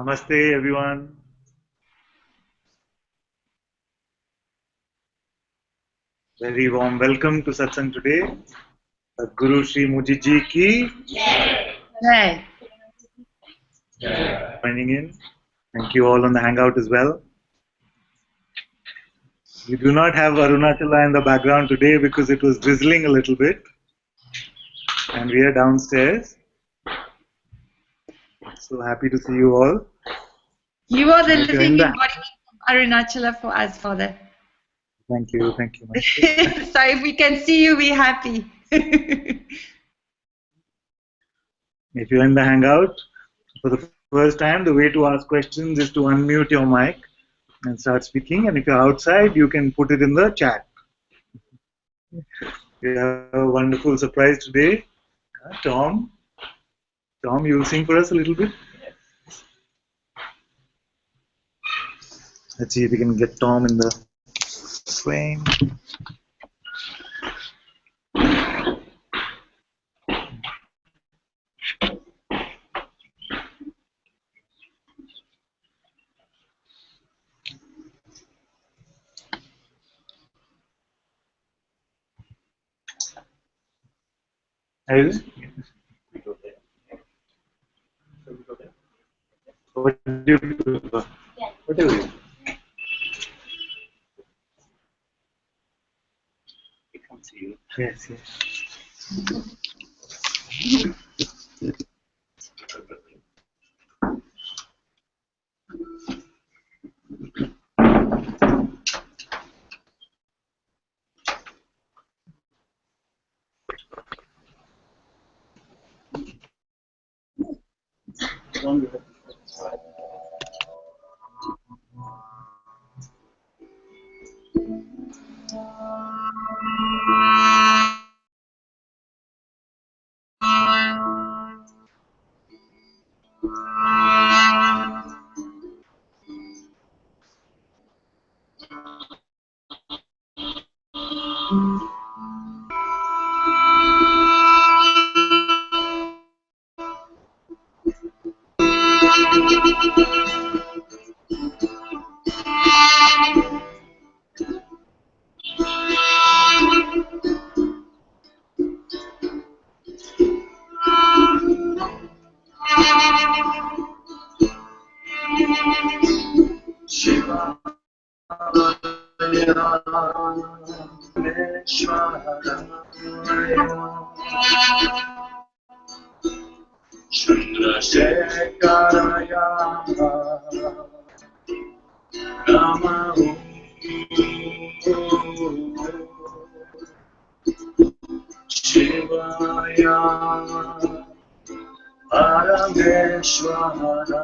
Namaste everyone. Very warm welcome to Satsang today. Guru Shri Mujiji ki Right. joining in. Thank you all on the hangout as well. We do not have Arunachala in the background today because it was drizzling a little bit. And we are downstairs. So happy to see you all. You are the And if you're living in the- embodiment of Arunachala for us, Father. Thank you, Master. So if we can see you, we're happy. If you're in the hangout for the first time, the way to ask questions is to unmute your mic and start speaking. And if you're outside, you can put it in the chat. We have a wonderful surprise today. Tom, you'll sing for us a little bit? Let's see if we can get Tom in the frame. Is it? What do you prefer? What do you? I can't see you. Yes. Chandrasekharaya Namahu Shivaya Parameshwaraya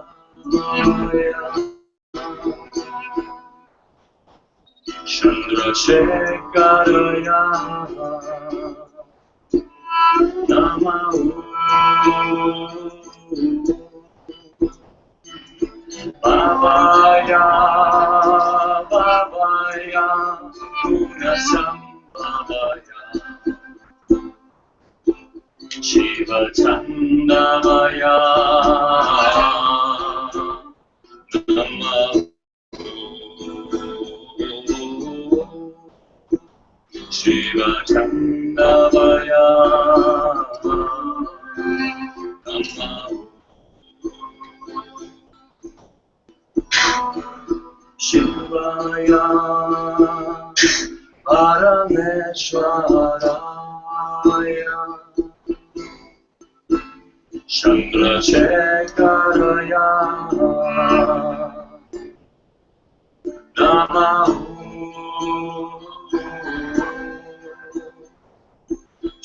Chandrasekharaya Namahu Babaya Gunasambhavaya Shiva Chandamaya Namahu Shiva Chandamaya Namahu Shivaya Parameshwaraya Chandrasekharaya Namahu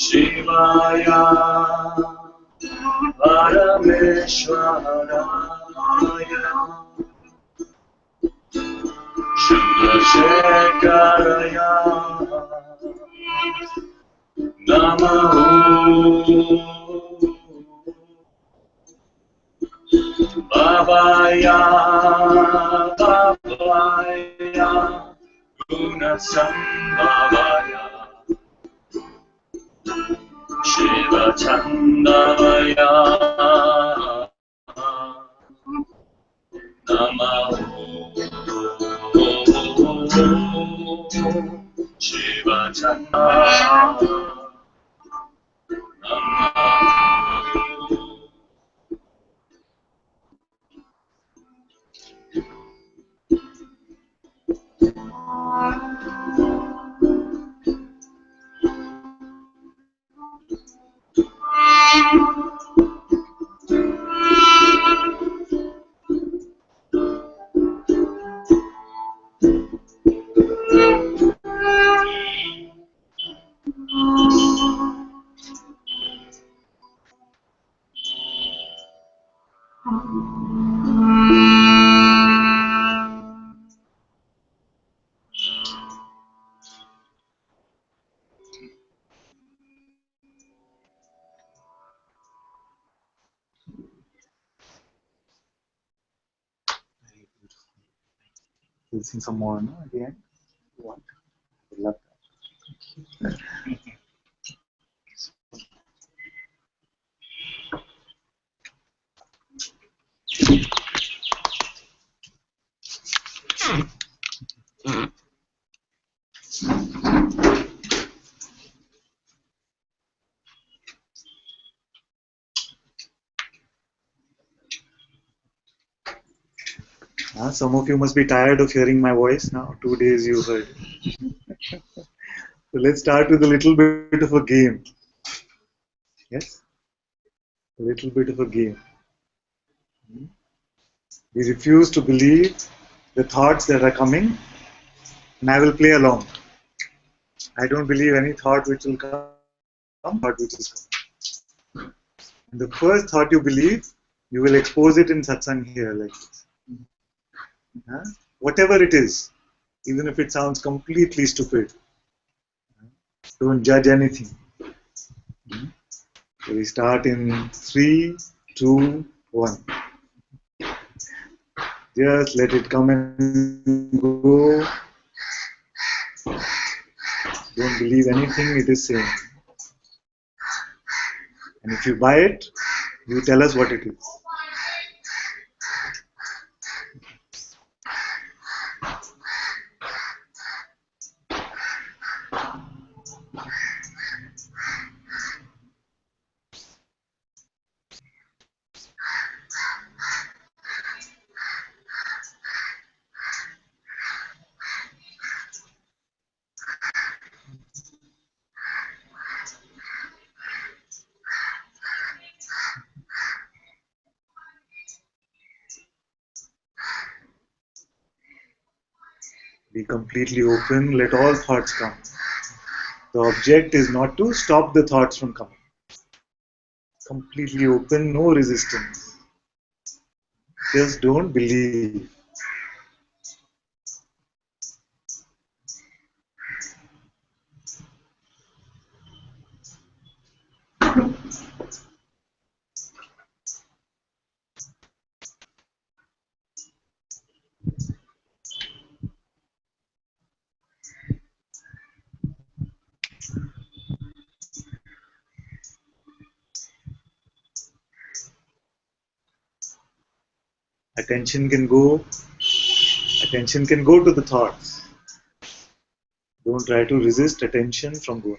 Shivaya Parameshwaraya Chandrasekharaya Namahu Babaya Gunasambhavaya Shiva Chandamaya We'll sing some more, no? At the end. What? I love that. Some of you must be tired of hearing my voice now. 2 days you heard. So let's start with a little bit of a game. Yes? A little bit of a game. We refuse to believe the thoughts that are coming, and I will play along. I don't believe any thought which will come, thought which is coming. And the first thought you believe, you will expose it in satsang here like this. Whatever it is, even if it sounds completely stupid, don't judge anything. So we start in 3, 2, 1. Just let it come and go. Don't believe anything it is saying. And if you buy it, you tell us what it is. Be completely open, let all thoughts come. The object is not to stop the thoughts from coming. Completely open, no resistance. Just don't believe. Attention can go to the thoughts. Don't try to resist attention from going.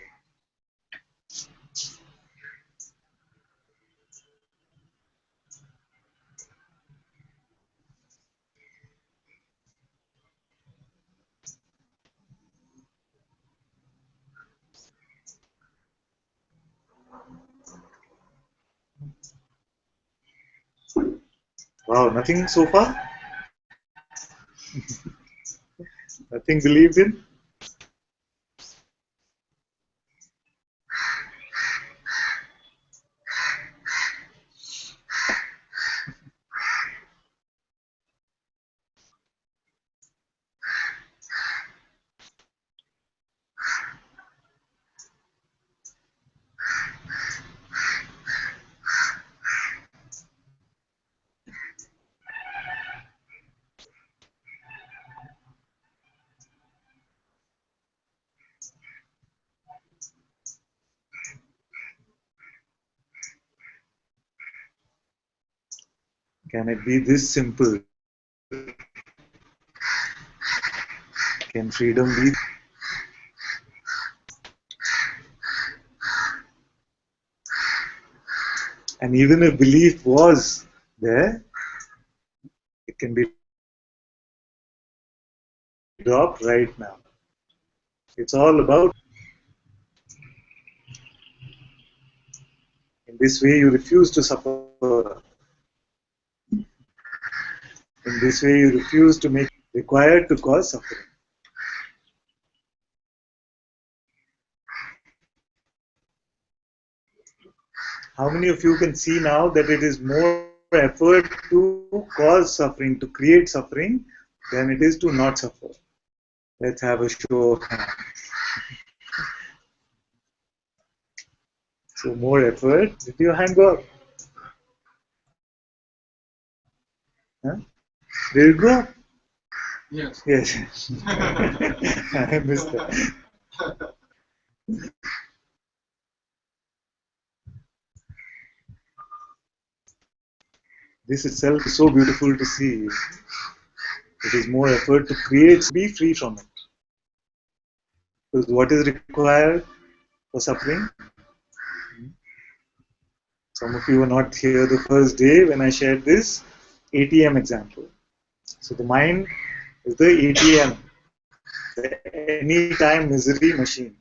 Wow, nothing so far? Nothing believed in? Can it be this simple? Can freedom be? And even if belief was there, it can be dropped right now. It's all about. In this way, you refuse to suffer. In this way, you refuse to make required to cause suffering. How many of you can see now that it is more effort to cause suffering, to create suffering, than it is to not suffer? Let's have a show of hands. So more effort. Did your hand go up? Huh? Did it go up? Yes. Yes. I missed that. This itself is so beautiful to see. It is more effort to create, be free from it. Because what is required for suffering? Some of you were not here the first day when I shared this ATM example. So the mind is the ATM, the anytime misery machine.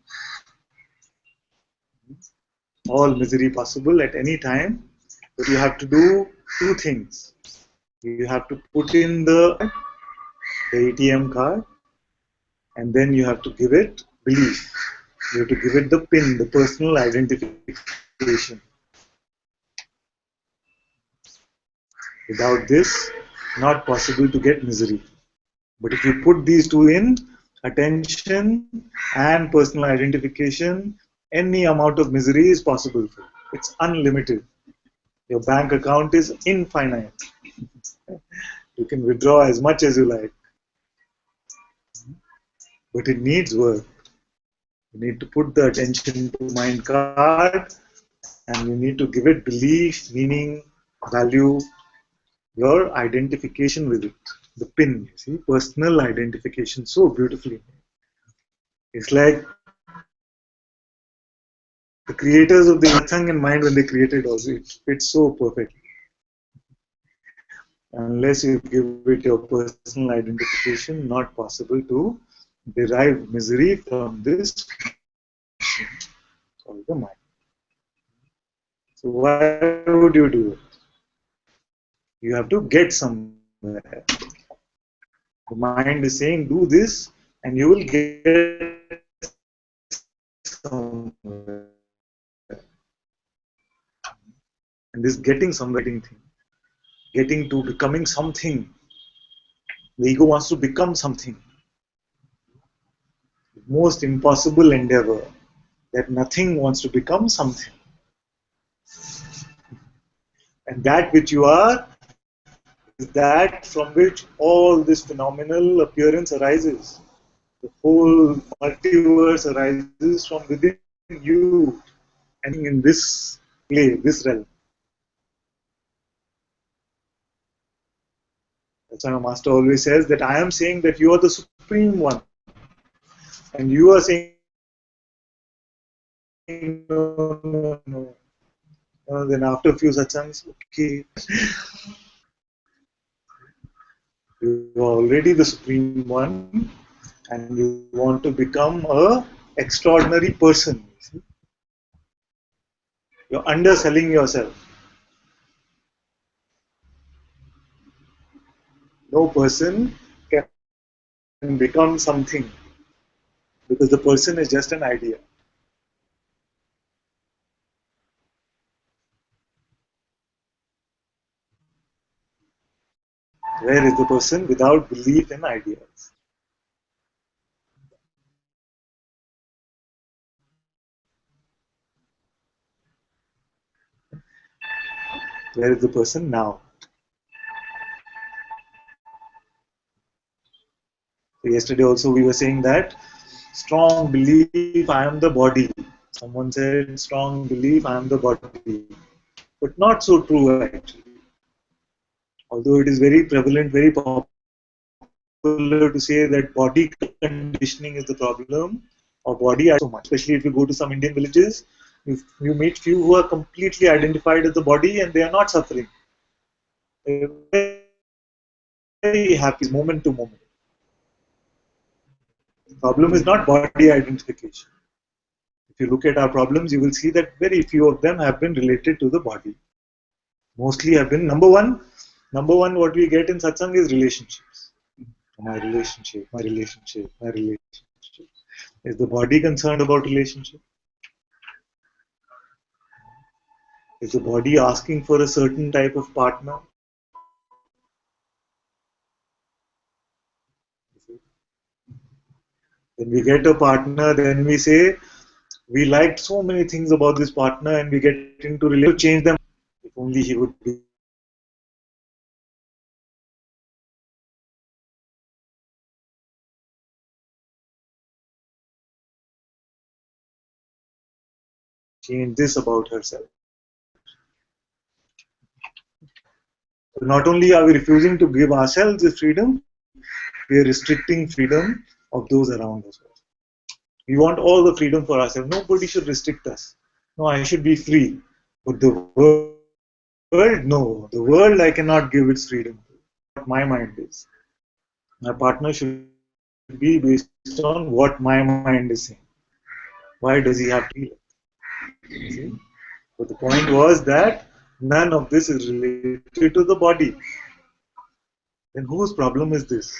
All misery possible at any time, but you have to do two things. You have to put in the ATM card, and then you have to give it belief. You have to give it the PIN, the personal identification. Without this, not possible to get misery. But if you put these two in, attention and personal identification, any amount of misery is possible. It's unlimited. Your bank account is infinite. You can withdraw as much as you like. But it needs work. You need to put the attention to mind card, and you need to give it belief, meaning, value, your identification with it. The PIN, you see, personal identification, so beautifully. It's like the creators of the Satsang in mind when they created also, it fits so perfectly. Unless you give it your personal identification, not possible to derive misery from this machine called the mind. So why would you do it? You have to get somewhere. The mind is saying, do this, and you will get somewhere. And this getting somewhere thing, getting to becoming something. The ego wants to become something. The most impossible endeavor, that nothing wants to become something. And that which you are is that from which all this phenomenal appearance arises. The whole multiverse arises from within you and in this play, this realm. That's why my master always says that I am saying that you are the supreme one. And you are saying, no, no, no. Then after a few satsangs, okay, you are already the supreme one, and you want to become a extraordinary person. You're underselling yourself. No person can become something because the person is just an idea. Where is the person without belief in ideas? Where is the person now? So yesterday also we were saying that strong belief, I am the body. Someone said strong belief, I am the body. But not so true actually. Although it is very prevalent, very popular to say that body conditioning is the problem, or body so much. Especially if you go to some Indian villages, You meet few who are completely identified with the body and they are not suffering. They're very happy moment to moment. The problem is not body identification. If you look at our problems, you will see that very few of them have been related to the body. Mostly have been number one what we get in satsang is relationships. My relationship, my relationship, my relationship. Is the body concerned about relationship? Is the body asking for a certain type of partner? When we get a partner, then we say, we liked so many things about this partner and we get into relationship to change them. If only he would be change this about herself. So not only are we refusing to give ourselves the freedom, we are restricting freedom of those around us. We want all the freedom for ourselves. Nobody should restrict us. No, I should be free. But the world, no. The world, I cannot give its freedom. What my mind is. My partner should be based on what my mind is saying. Why does he have to be like? See? But the point was that none of this is related to the body. Then whose problem is this?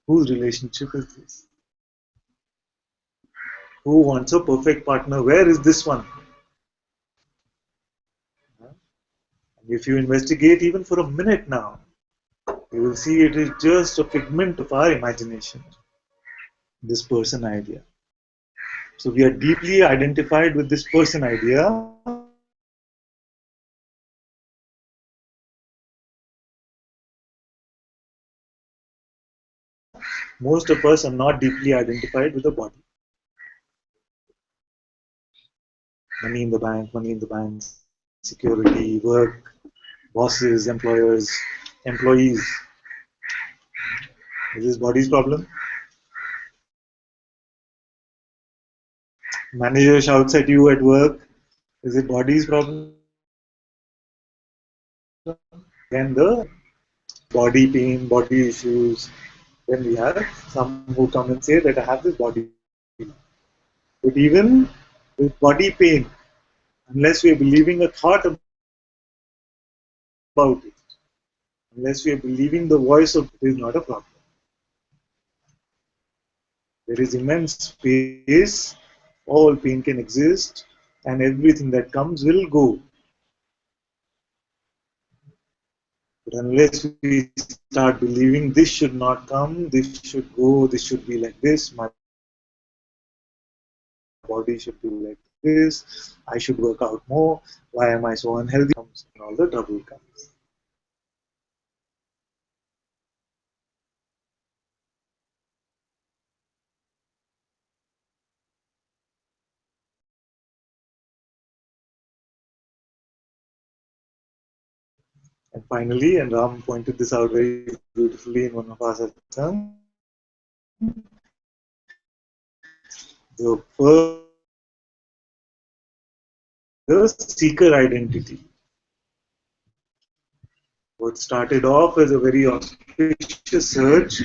Whose relationship is this? Who wants a perfect partner? Where is this one? If you investigate even for a minute now, you will see it is just a figment of our imagination, this person idea. So we are deeply identified with this person idea. Most of us are not deeply identified with the body. Money in the bank, security, work, bosses, employers, employees. Is this body's problem? Manager shouts at you at work. Is it body's problem? Then the body pain, body issues. Then we have some who come and say that I have this body. But even with body pain, unless we are believing a thought about it, unless we are believing the voice of it, is not a problem. There is immense space, all pain can exist, and everything that comes will go. But unless we start believing this should not come, this should go, this should be like this, my body should be like this, I should work out more, why am I so unhealthy? And all the trouble comes. And finally, and Ram pointed this out very beautifully in one of our satsang, the seeker identity. What started off as a very auspicious search,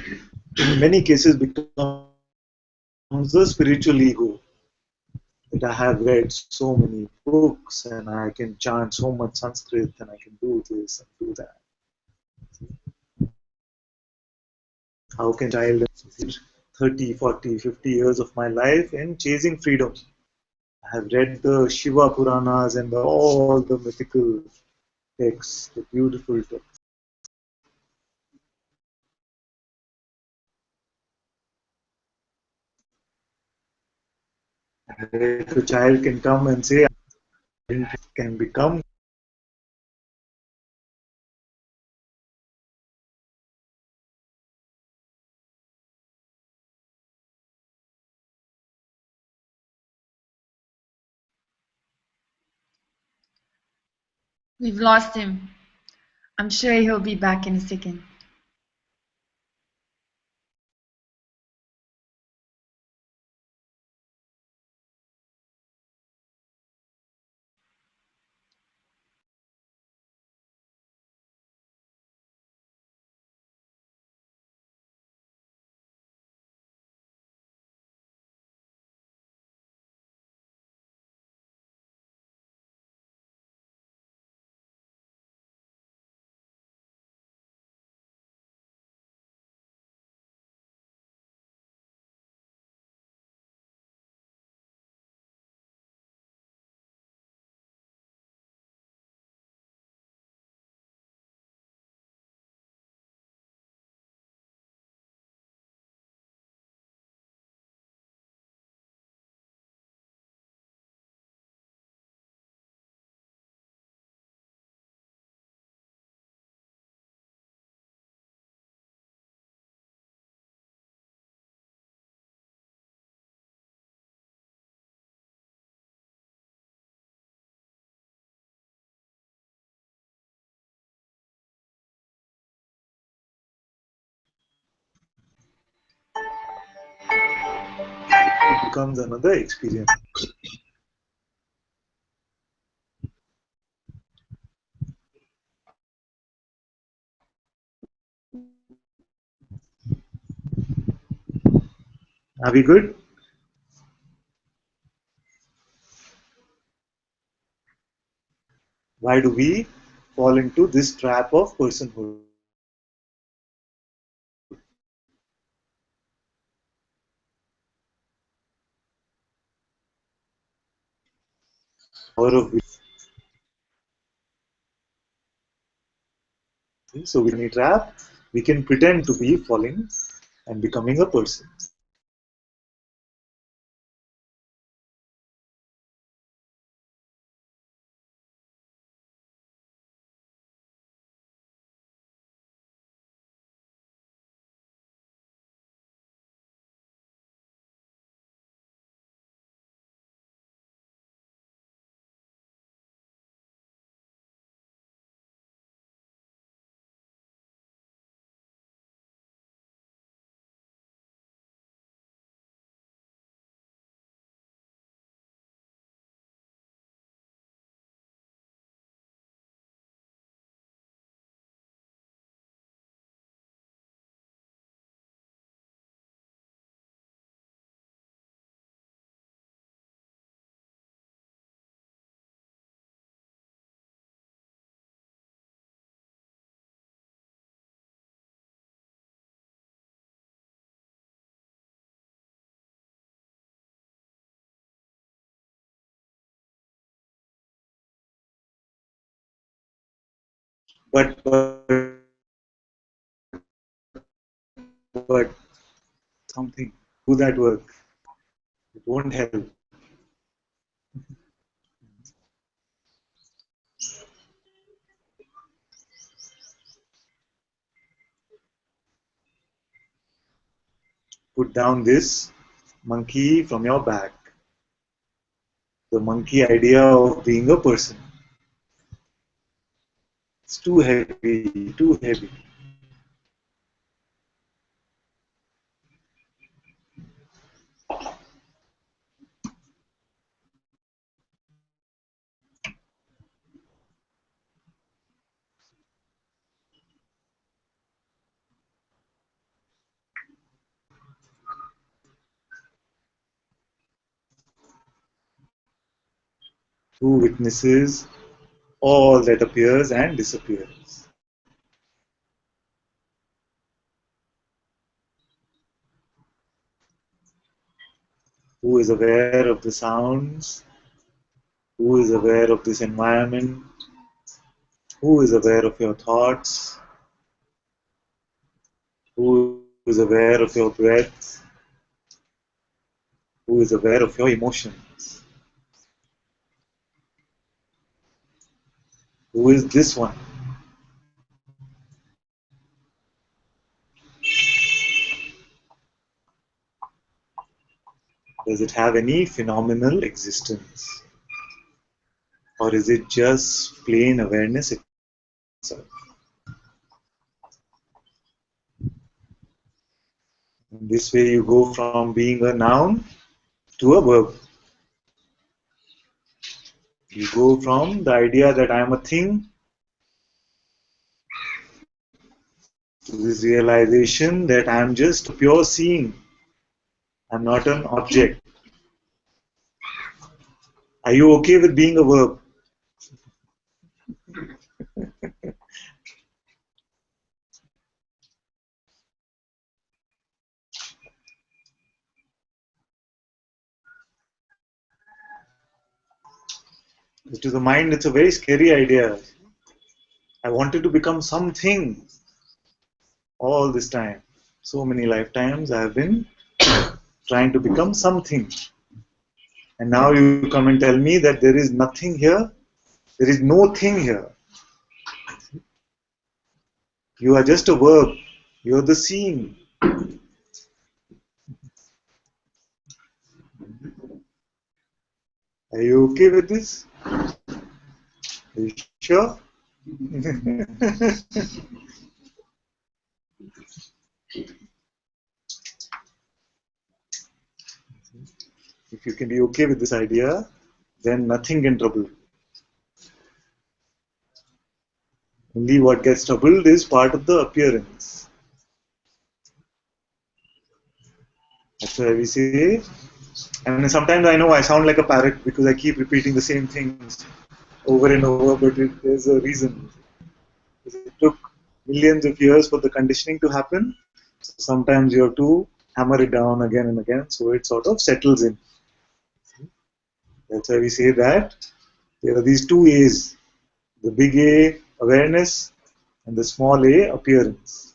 in many cases becomes a spiritual ego. That I have read so many books and I can chant so much Sanskrit and I can do this and do that. How can a child 30, 40, 50 years of my life in chasing freedom? I have read the Shiva Puranas and all the mythical texts, the beautiful texts. If a child can come and say, can become. We've lost him. I'm sure he'll be back in a second. becomes another experience. Are we good? Why do we fall into this trap of personhood? Power of so with any trap, we can pretend to be falling and becoming a person. But but something do that work. It won't help. Put down this monkey from your back. The monkey idea of being a person. It's too heavy, too heavy. Who witnesses all that appears and disappears? Who is aware of the sounds? Who is aware of this environment? Who is aware of your thoughts? Who is aware of your breath? Who is aware of your emotions? Who is this one? Does it have any phenomenal existence? Or is it just plain awareness itself? In this way, you go from being a noun to a verb. You go from the idea that I am a thing to this realization that I am just pure seeing. I'm not an object. Are you okay with being a verb? To the mind, it's a very scary idea. I wanted to become something all this time. So many lifetimes I have been trying to become something. And now you come and tell me that there is nothing here. There is no thing here. You are just a verb. You're the seeing. Are you okay with this? Are you sure? If you can be okay with this idea, then nothing can trouble you. Only what gets troubled is part of the appearance. That's why we say, and sometimes I know I sound like a parrot because I keep repeating the same things over and over, but there's a reason. It took millions of years for the conditioning to happen. So sometimes you have to hammer it down again and again so it sort of settles in. That's why we say that there are these two A's, the big A, awareness, and the small A, appearance.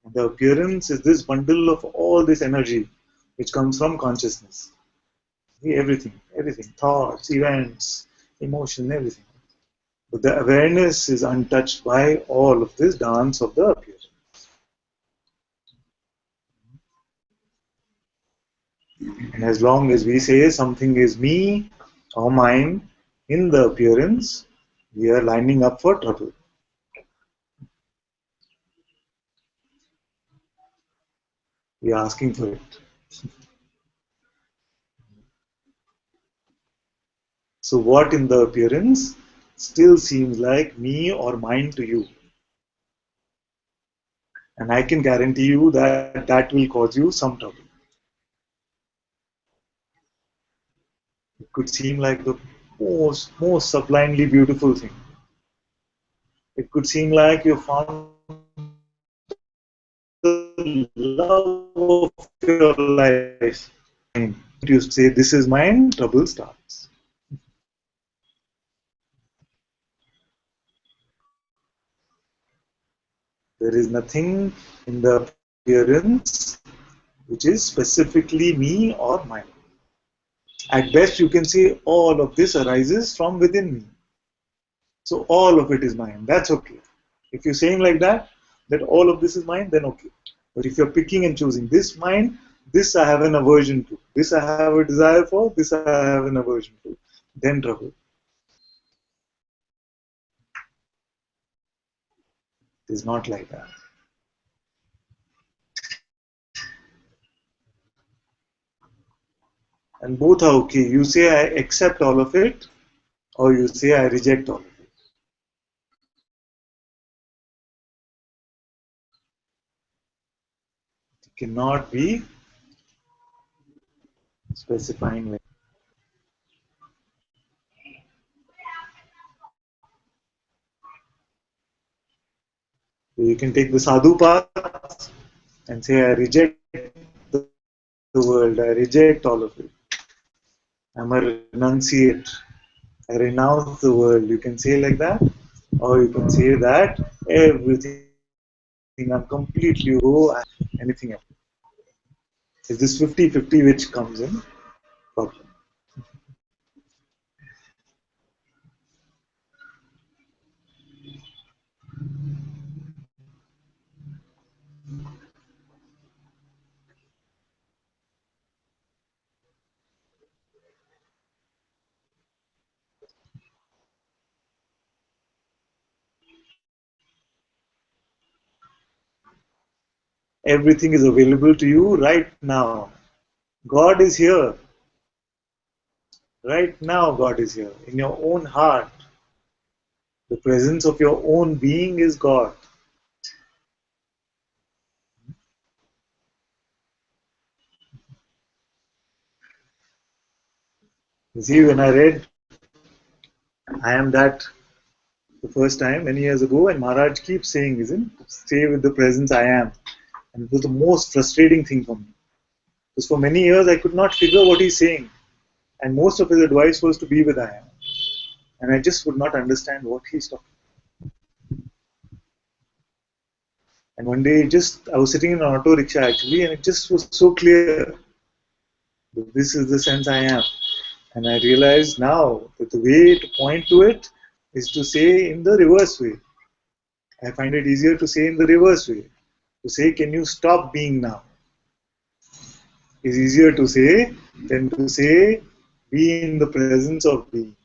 And the appearance is this bundle of all this energy which comes from consciousness. Everything, thoughts, events, emotion, everything. But the awareness is untouched by all of this dance of the appearance. And as long as we say something is me or mine in the appearance, we are lining up for trouble. We are asking for it. So, what in the appearance still seems like me or mine to you? And I can guarantee you that that will cause you some trouble. It could seem like the most sublimely beautiful thing. It could seem like you found the love of your life. You say, this is mine, trouble starts. There is nothing in the appearance which is specifically me or mine. At best, you can say all of this arises from within me. So all of it is mine. That's okay. If you're saying like that all of this is mine, then okay. But if you're picking and choosing this mine, this I have an aversion to, this I have a desire for, this I have an aversion to, then trouble. It is not like that. And both are okay. You say I accept all of it, or you say I reject all of it. It cannot be specifying. So you can take the sadhu path and say I reject the world, I reject all of it. I'm a renunciate. I renounce the world. You can say like that, or you can say that everything I'm completely go anything else. It's this 50-50 which comes in problem. Everything is available to you right now. God is here. Right now, God is here. In your own heart, the presence of your own being is God. You see, when I read I am that the first time many years ago, and Maharaj keeps saying, isn't stay with the presence I am. And it was the most frustrating thing for me. Because for many years I could not figure what he's saying. And most of his advice was to be with I am. And I just would not understand what he's talking. And one day I was sitting in an auto rickshaw actually, and it just was so clear that this is the sense I am. And I realized now that the way to point to it is to say in the reverse way. I find it easier to say in the reverse way. To say, can you stop being now? Is easier to say than to say, be in the presence of being.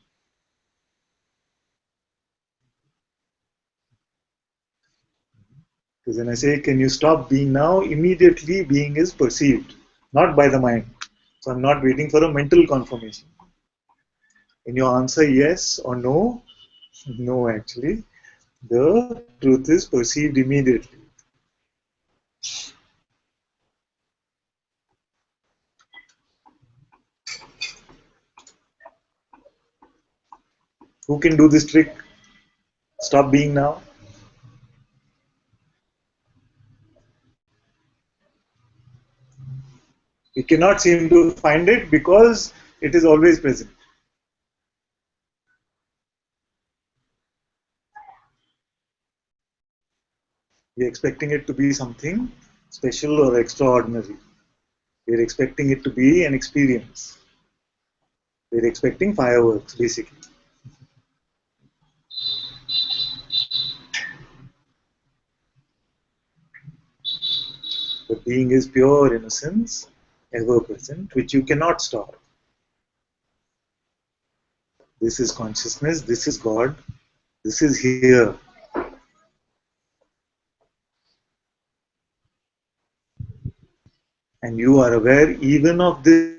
Because when I say, can you stop being now? Immediately being is perceived, not by the mind. So I'm not waiting for a mental confirmation. In your answer yes or no, no actually, the truth is perceived immediately. Who can do this trick? Stop being now. We cannot seem to find it because it is always present. We're expecting it to be something special or extraordinary. We're expecting it to be an experience. We're expecting fireworks, basically. But being is pure innocence, ever present, which you cannot stop. This is consciousness, this is God, this is here. And you are aware even of this.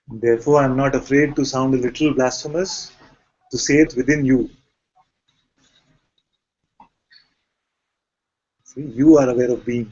Therefore, I'm not afraid to sound a little blasphemous to say it within you. See, you are aware of being.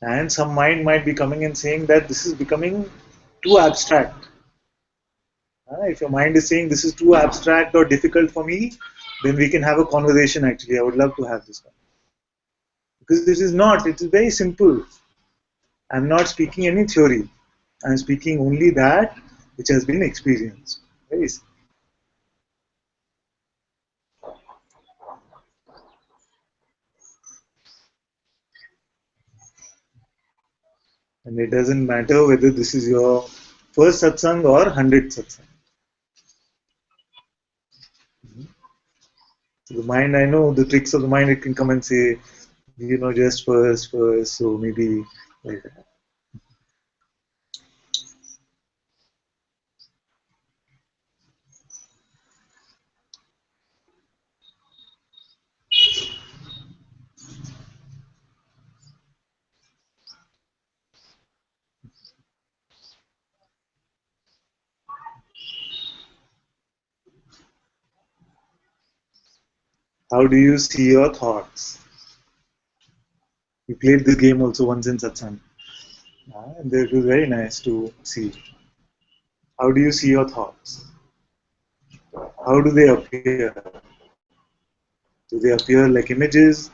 And some mind might be coming and saying that this is becoming too abstract. If your mind is saying this is too abstract or difficult for me, then we can have a conversation actually. I would love to have this one. Because this is not, it is very simple. I'm not speaking any theory. I'm speaking only that which has been experienced. Very simple. And it doesn't matter whether this is your first satsang or 100th satsang. So the mind, I know the tricks of the mind, it can come and say, just first, so maybe like that. How do you see your thoughts? We played this game also once in satsang. And it was very nice to see. How do you see your thoughts? How do they appear? Do they appear like images?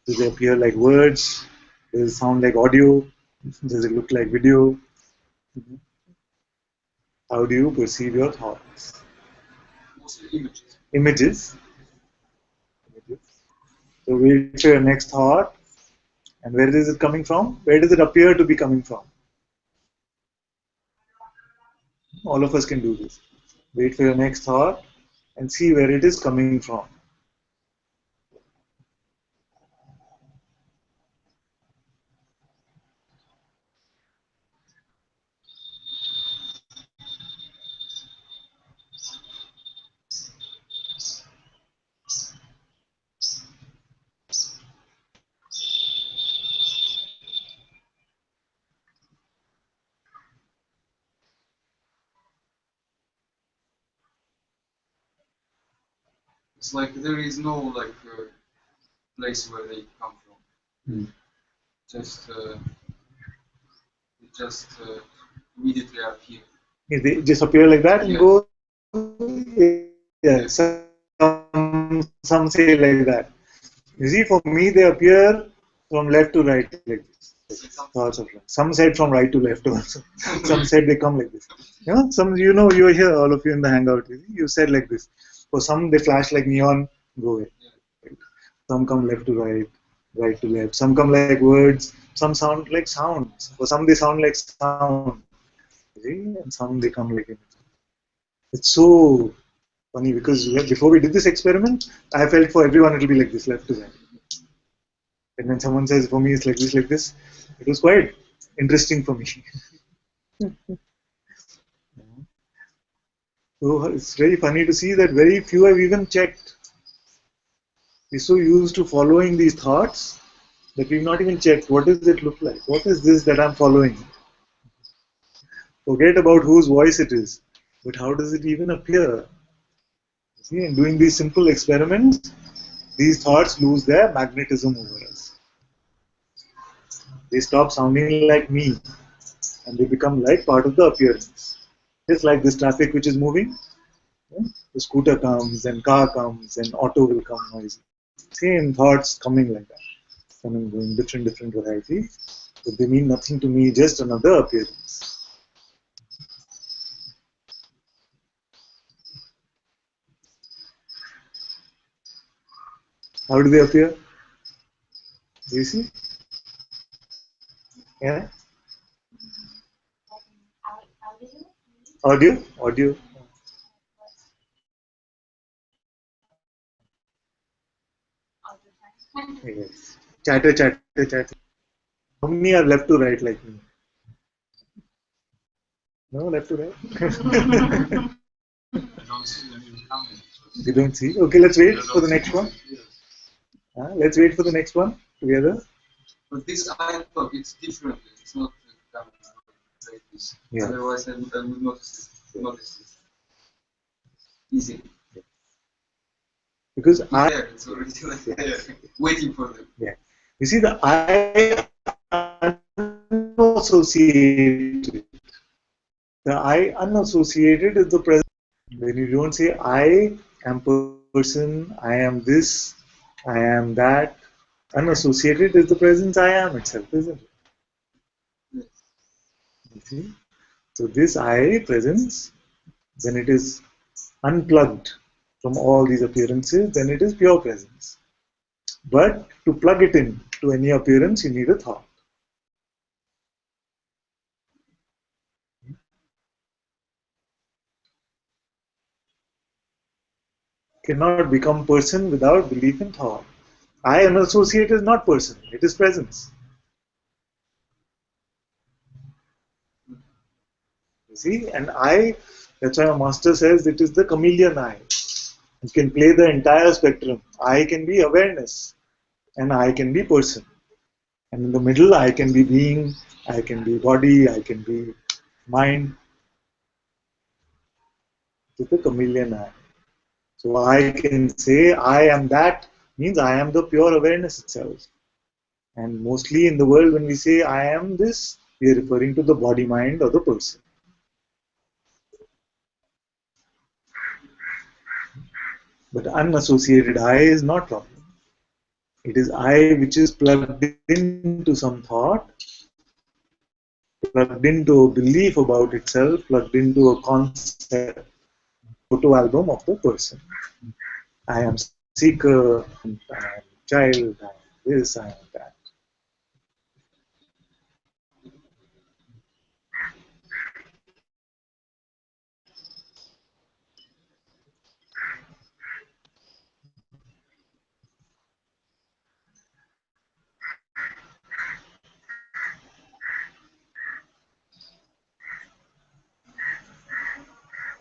Do they appear like words? Does it sound like audio? Does it look like video? How do you perceive your thoughts? Mostly images. Images. So wait for your next thought. And where is it coming from? Where does it appear to be coming from? All of us can do this. Wait for your next thought and see where it is coming from. It's like there is no place where they come from. Just it just immediately appear. They just appear like that and Yes. go. Yeah, some say like that. You see, for me, they appear from left to right like this. Thoughts of life. Some said from right to left also. Some said they come like this. Some you're here, all of you in the hangout. You said like this. For some, they flash like neon, go away. Some come left to right. right to left. Some come like words, some sound like sounds. For some they sound like sound, see? And some they come like images. It's so funny because before we did this experiment, I felt for everyone it'll be like this, left to right. And when someone says for me it's like this, it was quite interesting for me. So it's very funny to see that very few have even checked. We're so used to following these thoughts that we've not even checked what does it look like? What is this that I'm following? Forget about whose voice it is, but how does it even appear? See, in doing these simple experiments, these thoughts lose their magnetism over us. They stop sounding like me and they become like part of the appearance. Just like this traffic which is moving, the scooter comes and car comes and auto will come noisy. Same thoughts coming like that, coming, going, different varieties, but they mean nothing to me, just another appearance. How do they appear? Do you see? Yeah? Audio? Audio. Yes. Chatter. How many are left to right like me? No, left to right? I don't see any coming. You don't see? Okay, let's wait for the next one. Let's wait for the next one together. But this I thought it's different. It's not coming like this. Yeah. Otherwise, I would notice it. Easy. Because There, it's already like there, waiting for them. Yeah. You see, the I unassociated. The I unassociated is the present. When you don't say I am person, I am this, I am that, unassociated is the presence I am itself, isn't it? Yes. You see? So this I presence, when it is unplugged from all these appearances, then it is pure presence. But to plug it in to any appearance, you need a thought. Cannot become person without belief in thought. I unassociate is not person, it is presence. You see, and I, that's why our master says it is the chameleon I. It can play the entire spectrum. I can be awareness, and I can be person. And in the middle, I can be being, I can be body, I can be mind. It is the chameleon I. So I can say I am that means I am the pure awareness itself. And mostly in the world, when we say I am this, we are referring to the body, mind, or the person. But unassociated I is not problem. It is I which is plugged into some thought, plugged into a belief about itself, plugged into a concept, photo album of the person. I am seeker, I am child, I am this, I am that.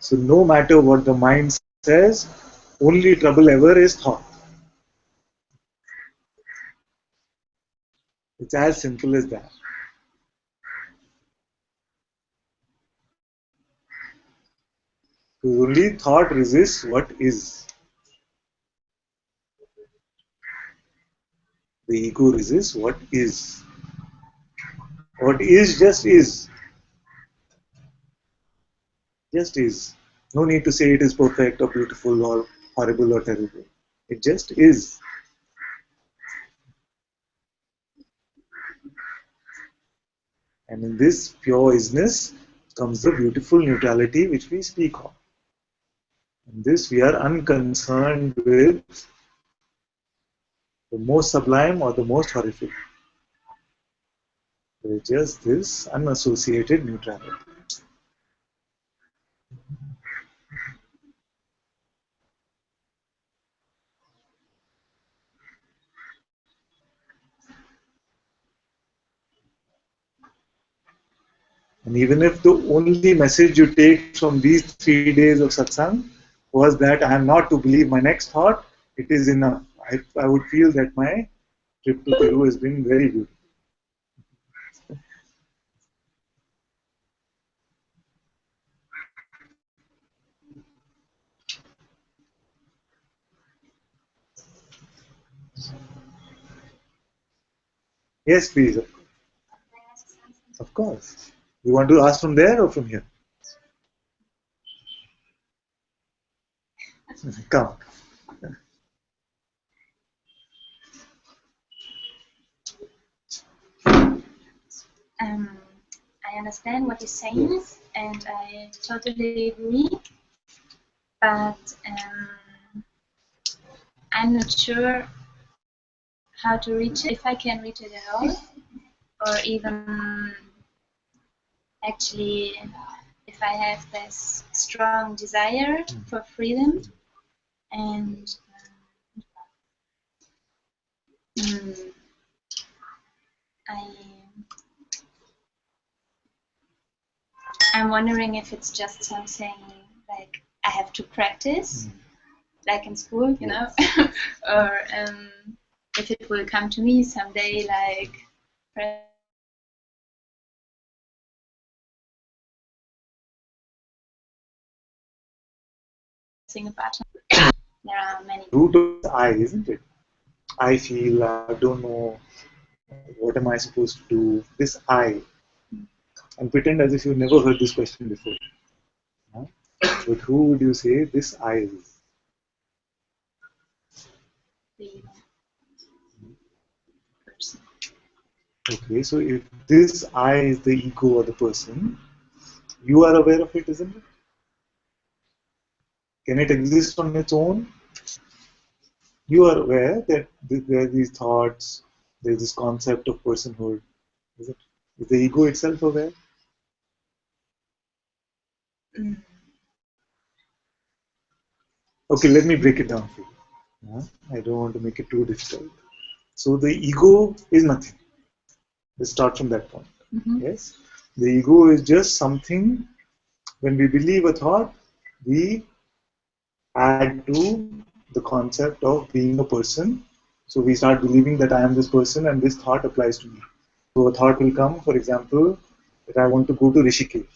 So no matter what the mind says, only trouble ever is thought. It's as simple as that. Because only thought resists what is. The ego resists what is. What is just is. Just is. No need to say it is perfect or beautiful or horrible or terrible. It just is. And in this pure isness comes the beautiful neutrality which we speak of. In this we are unconcerned with the most sublime or the most horrific. There is just this unassociated neutrality. And even if the only message you take from these 3 days of satsang was that I am not to believe my next thought, it is enough. I would feel that my trip to Peru has been very good. Yes, please. Of course. You want to ask from there or from here? Come. I understand what you're saying, and I totally agree. But I'm not sure how to reach it, if I can reach it at all, or even actually if I have this strong desire for freedom, and I'm wondering if it's just something like I have to practice, like in school, you know, or if it will come to me someday, like pressing a button. There are many. Root of I, isn't it? I feel, I don't know, what am I supposed to do? This I. And pretend as if you've never heard this question before. Huh? But who would you say this I is? The person. Okay, so if this I is the ego or the person, you are aware of it, isn't it? Can it exist on its own? You are aware that there are these thoughts, there is this concept of personhood. Is it? Is the ego itself aware? Okay, let me break it down for you. I don't want to make it too difficult. So the ego is nothing. Let's start from that point. Yes, the ego is just something. When we believe a thought, we add to the concept of being a person. So we start believing that I am this person and this thought applies to me. So a thought will come, for example, that I want to go to Rishikesh.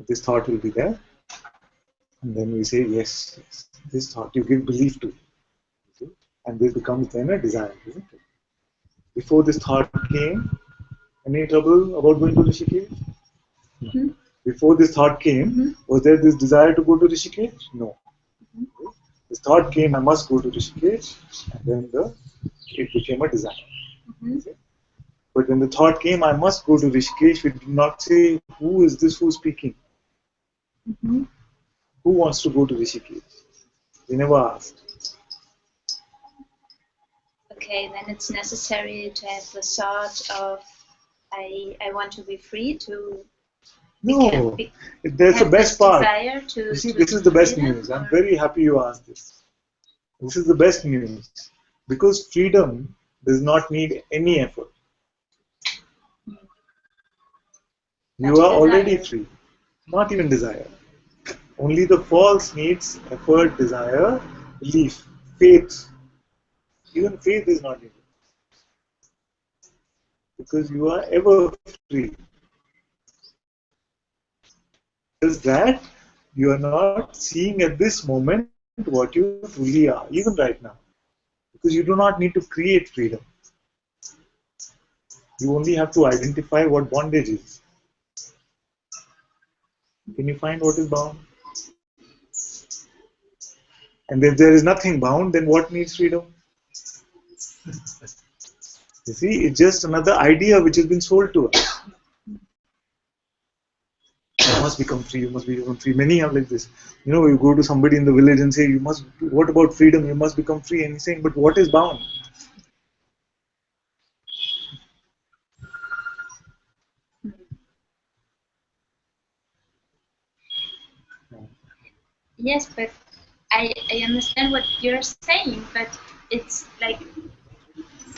This thought will be there. And then we say, yes, yes. This thought you give belief to. Okay? And this becomes then a desire, isn't it? Before this thought came, any trouble about going to Rishikesh? No. Before this thought came, was there this desire to go to Rishikesh? No. This thought came, I must go to Rishikesh, and then it became a desire. Okay? But when the thought came, I must go to Rishikesh, we did not say, who is this who's speaking? Who wants to go to Rishikesh? We never asked. Okay, then it's necessary to have the thought of I want to be free to. No, there's the best part. You see, this is the best freedom, news. I'm very happy you asked this. This is the best news. Because freedom does not need any effort. You are already free. Not even desire. Only the false needs effort, desire, belief, faith. Even faith is not needed. Because you are ever free. Just that you are not seeing at this moment what you truly are, even right now. Because you do not need to create freedom. You only have to identify what bondage is. Can you find what is bound? And if there is nothing bound, then what needs freedom? You see, it's just another idea which has been sold to us. must become free, you must become free. Many have like this. You know, you go to somebody in the village and say, you must, what about freedom? You must become free. And he's saying, but what is bound? Yes, but I understand what you're saying, but it's like,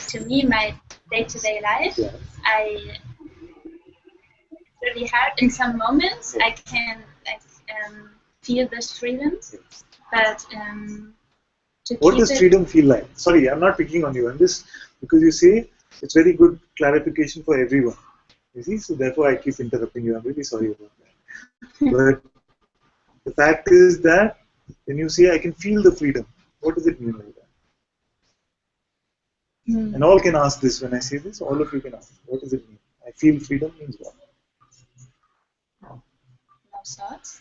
to me, my day-to-day life, Yes. it's really hard. In some moments, I can feel those freedoms, but to What keep does it, freedom feel like? Sorry, I'm not picking on you. I'm just, because you say it's very good clarification for everyone. You see, so therefore I keep interrupting you. I'm really sorry about that. But the fact is that when you say I can feel the freedom, what does it mean like that? And all can ask this when I say this, all of you can ask. What does it mean? I feel freedom means what? no thoughts.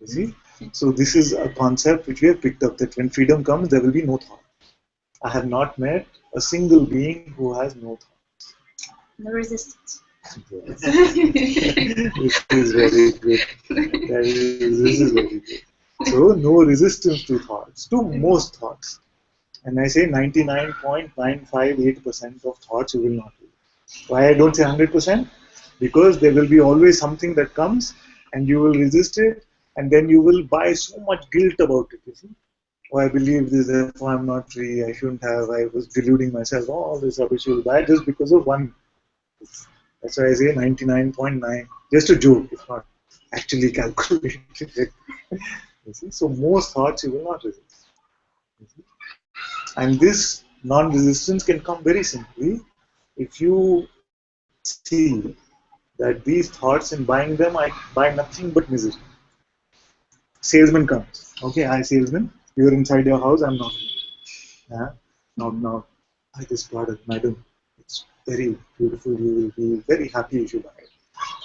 You see? So this is a concept which we have picked up, that when freedom comes, there will be no thought. I have not met a single being who has no thought. No resistance. This is very good. This is very good. So no resistance to thoughts, to most thoughts. And I say 99.958% of thoughts you will not do. Why I don't say 100%? Because there will be always something that comes and you will resist it, and then you will buy so much guilt about it. You see? Oh, I believe this, therefore I'm not free, I shouldn't have, I was deluding myself, all this rubbish you will buy just because of one. That's why I say 99.9, just a joke, it's not actually calculated. You see? So most thoughts you will not resist. You see? And this non-resistance can come very simply if you see that these thoughts, in buying them, I buy nothing but misery. Salesman comes. Okay, hi salesman, you're inside your house, I'm knocking. Yeah? Knock, knock. Buy this product, madam. It's very beautiful. You will be very happy if you buy it.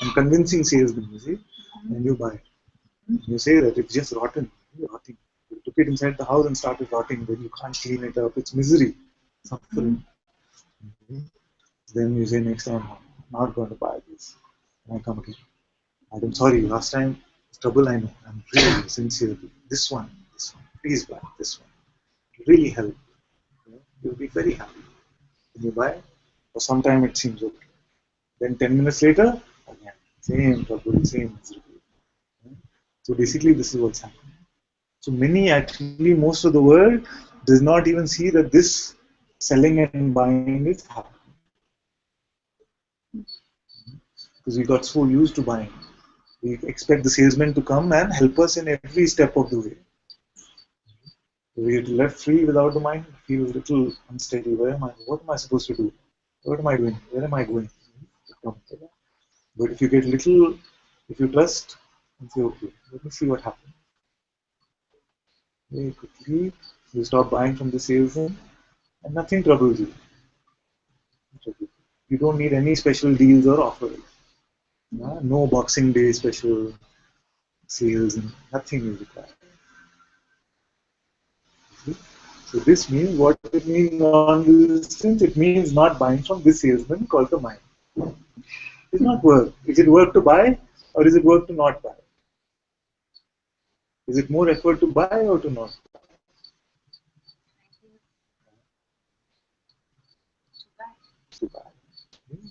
I'm convincing salesman, you see, and you buy it. You say that it's just rotten. Rotting. You took it inside the house and started rotting. Then you can't clean it up. It's misery, suffering. Then you say next time, I'm not going to buy this. And I come again. I'm sorry, last time it's trouble, I know. I'm really sincerely. This one, please buy this one. It really help. You'll be very happy when you buy. For some time it seems okay. Then 10 minutes later, again, same trouble, same misery. So basically, this is what's happening. So most of the world does not even see that this selling and buying is happening. Because we got so used to buying. We expect the salesman to come and help us in every step of the way. We get left free without the mind, feel a little unsteady. Where am I? What am I supposed to do? What am I doing? Where am I going? But if you get little, if you trust and say, okay, let me see what happens. Very quickly, you stop buying from the salesman and nothing troubles you. You don't need any special deals or offers. No Boxing Day special sales, and nothing is required. So this means, what it means non-resistance? It means not buying from this salesman called the mind. It's not work. Is it work to buy, or is it work to not buy? Is it more effort to buy or to not buy? To buy.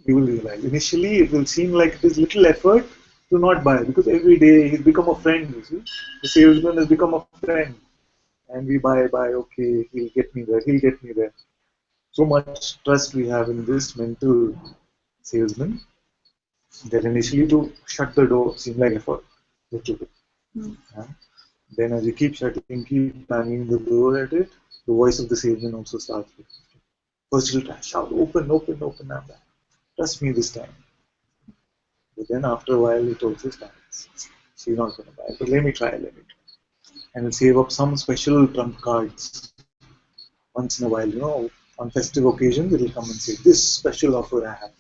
You will realize. Initially, it will seem like it is little effort to not buy, because every day he's become a friend. You see, the salesman has become a friend, and we buy. Okay, he'll get me there. He'll get me there. So much trust we have in this mental salesman that initially to shut the door seems like effort, little bit. Yeah? Then as you keep shutting, keep banging the door at it, the voice of the salesman also starts. First he'll try, shout, open, open, open, I'm back. Trust me this time. But then after a while it also starts. So you're not going to buy it. But let me try. And it'll save up some special trump cards. Once in a while, on festive occasions, it'll come and say, this special offer I have.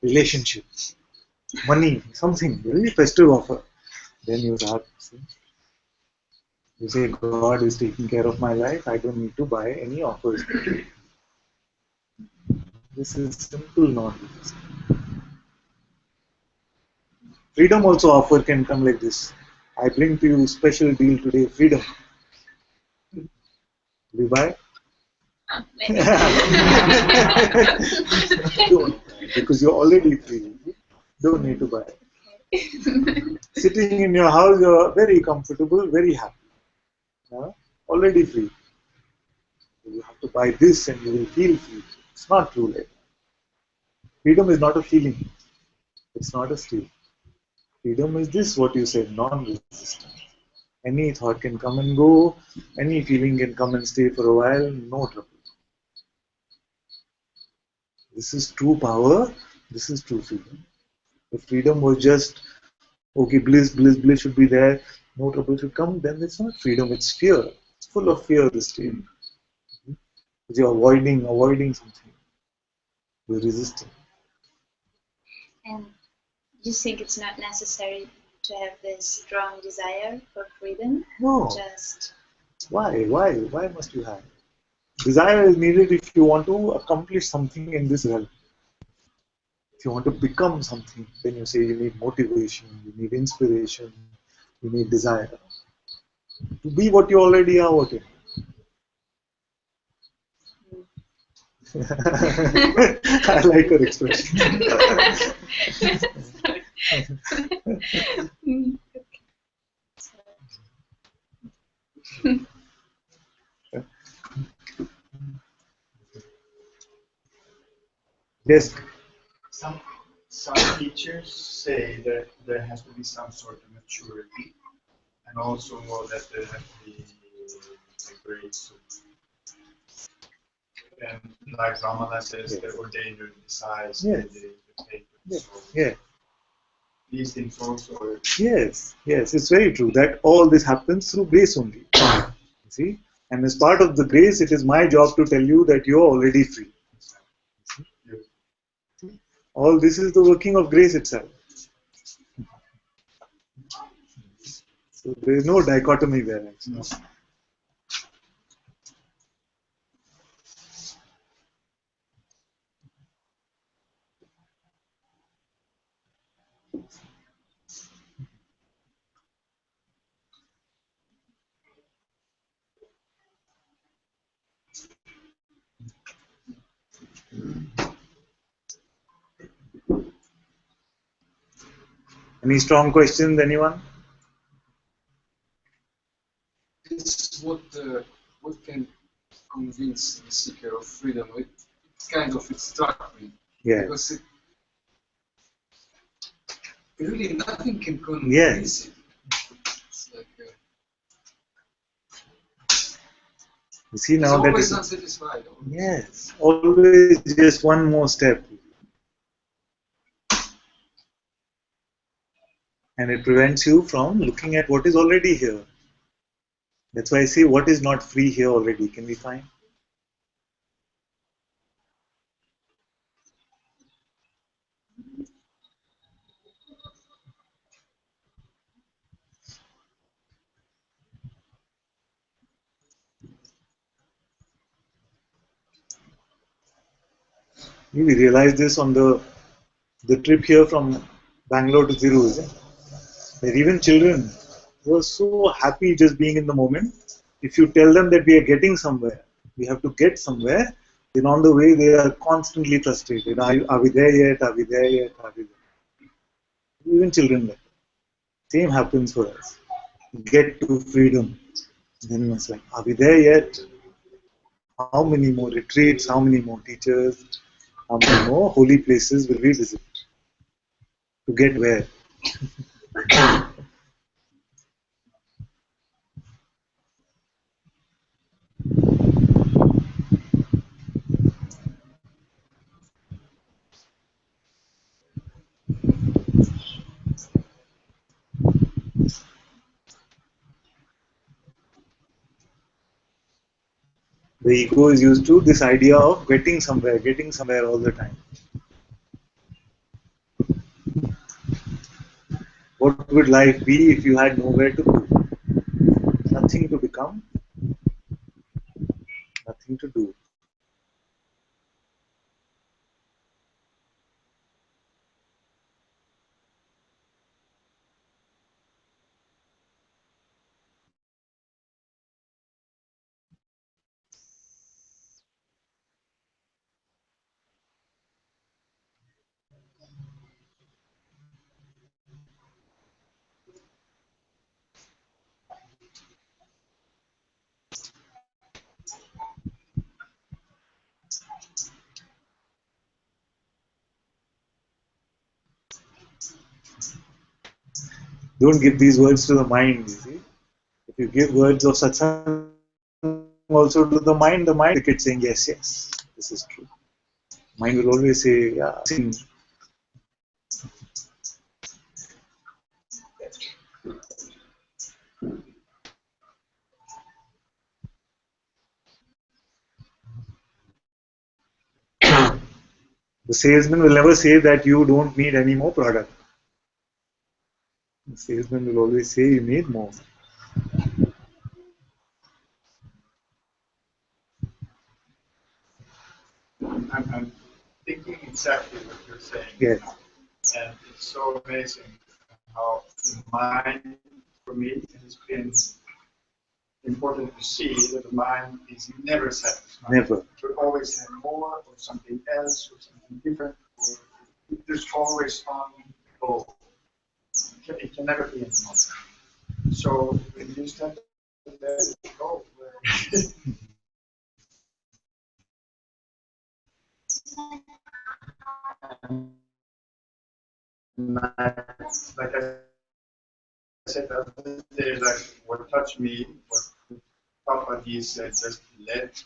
Relationship, money, something, really festive offer. Then you start, you say, God is taking care of my life, I don't need to buy any offers. This is simple non-resistance. Freedom also offer can come like this. I bring to you special deal today, freedom. We buy? Don't, because you're already free. Don't need to buy. Sitting in your house, you're very comfortable, very happy. Already free. You have to buy this and you will feel free. It's not true. Like freedom is not a feeling. It's not a state. Freedom is this, what you said, non-resistance. Any thought can come and go. Any feeling can come and stay for a while. No trouble. This is true power. This is true freedom. If freedom was just, okay, bliss should be there, no trouble should come, then it's not freedom, it's fear. It's full of fear, this state. You're avoiding something. You're resisting. And you think it's not necessary to have this strong desire for freedom? No. Just Why? Why must you have? Desire is needed if you want to accomplish something in this realm. If you want to become something, then you say you need motivation, you need inspiration, you need desire. To be what you already are, what you I like her expression. Yes. Some teachers say that there has to be some sort of maturity, and also that there has to be a grace. And like Ramana says, the ordainer decides, Yes. the paper. Yes. So Yeah. these things also. Yes, it's very true that all this happens through grace only. You see? And as part of the grace, it is my job to tell you that you are already free. All this is the working of grace itself. So there is no dichotomy there. Actually. No. Any strong questions, anyone? It's what can convince the seeker of freedom. It struck me. Yeah. Because really nothing can convince it. It's like You see it's now that always it's unsatisfied. yes, always just one more step. And it prevents you from looking at what is already here. That's why I say what is not free here already. Can we find? We realized this on the trip here from Bangalore to Thiru, where even children were so happy just being in the moment. If you tell them that we are getting somewhere, we have to get somewhere, then on the way they are constantly frustrated. Are we there yet? Are we there yet? Are we there? Even children like that. Same happens for us. Get to freedom. Then it's like, are we there yet? How many more retreats? How many more teachers? How many more holy places will we visit? To get where? The ego is used to this idea of getting somewhere all the time. What would life be if you had nowhere to go? Nothing to become, nothing to do. Don't give these words to the mind, you see. If you give words of satsang also to the mind will take it saying, yes, yes, this is true. Mind will always say, yeah, sing. The salesman will never say that you don't need any more product. The salesman will always say you need more. I'm thinking exactly what you're saying. Yes. And it's so amazing how the mind, for me, has been important to see that the mind is never satisfied. Never. We always have more or something else or something different. Or there's always on goal. It can never be enough. So when you start to let it go, like I said the other day, like what touched me, what Papa G said, just let.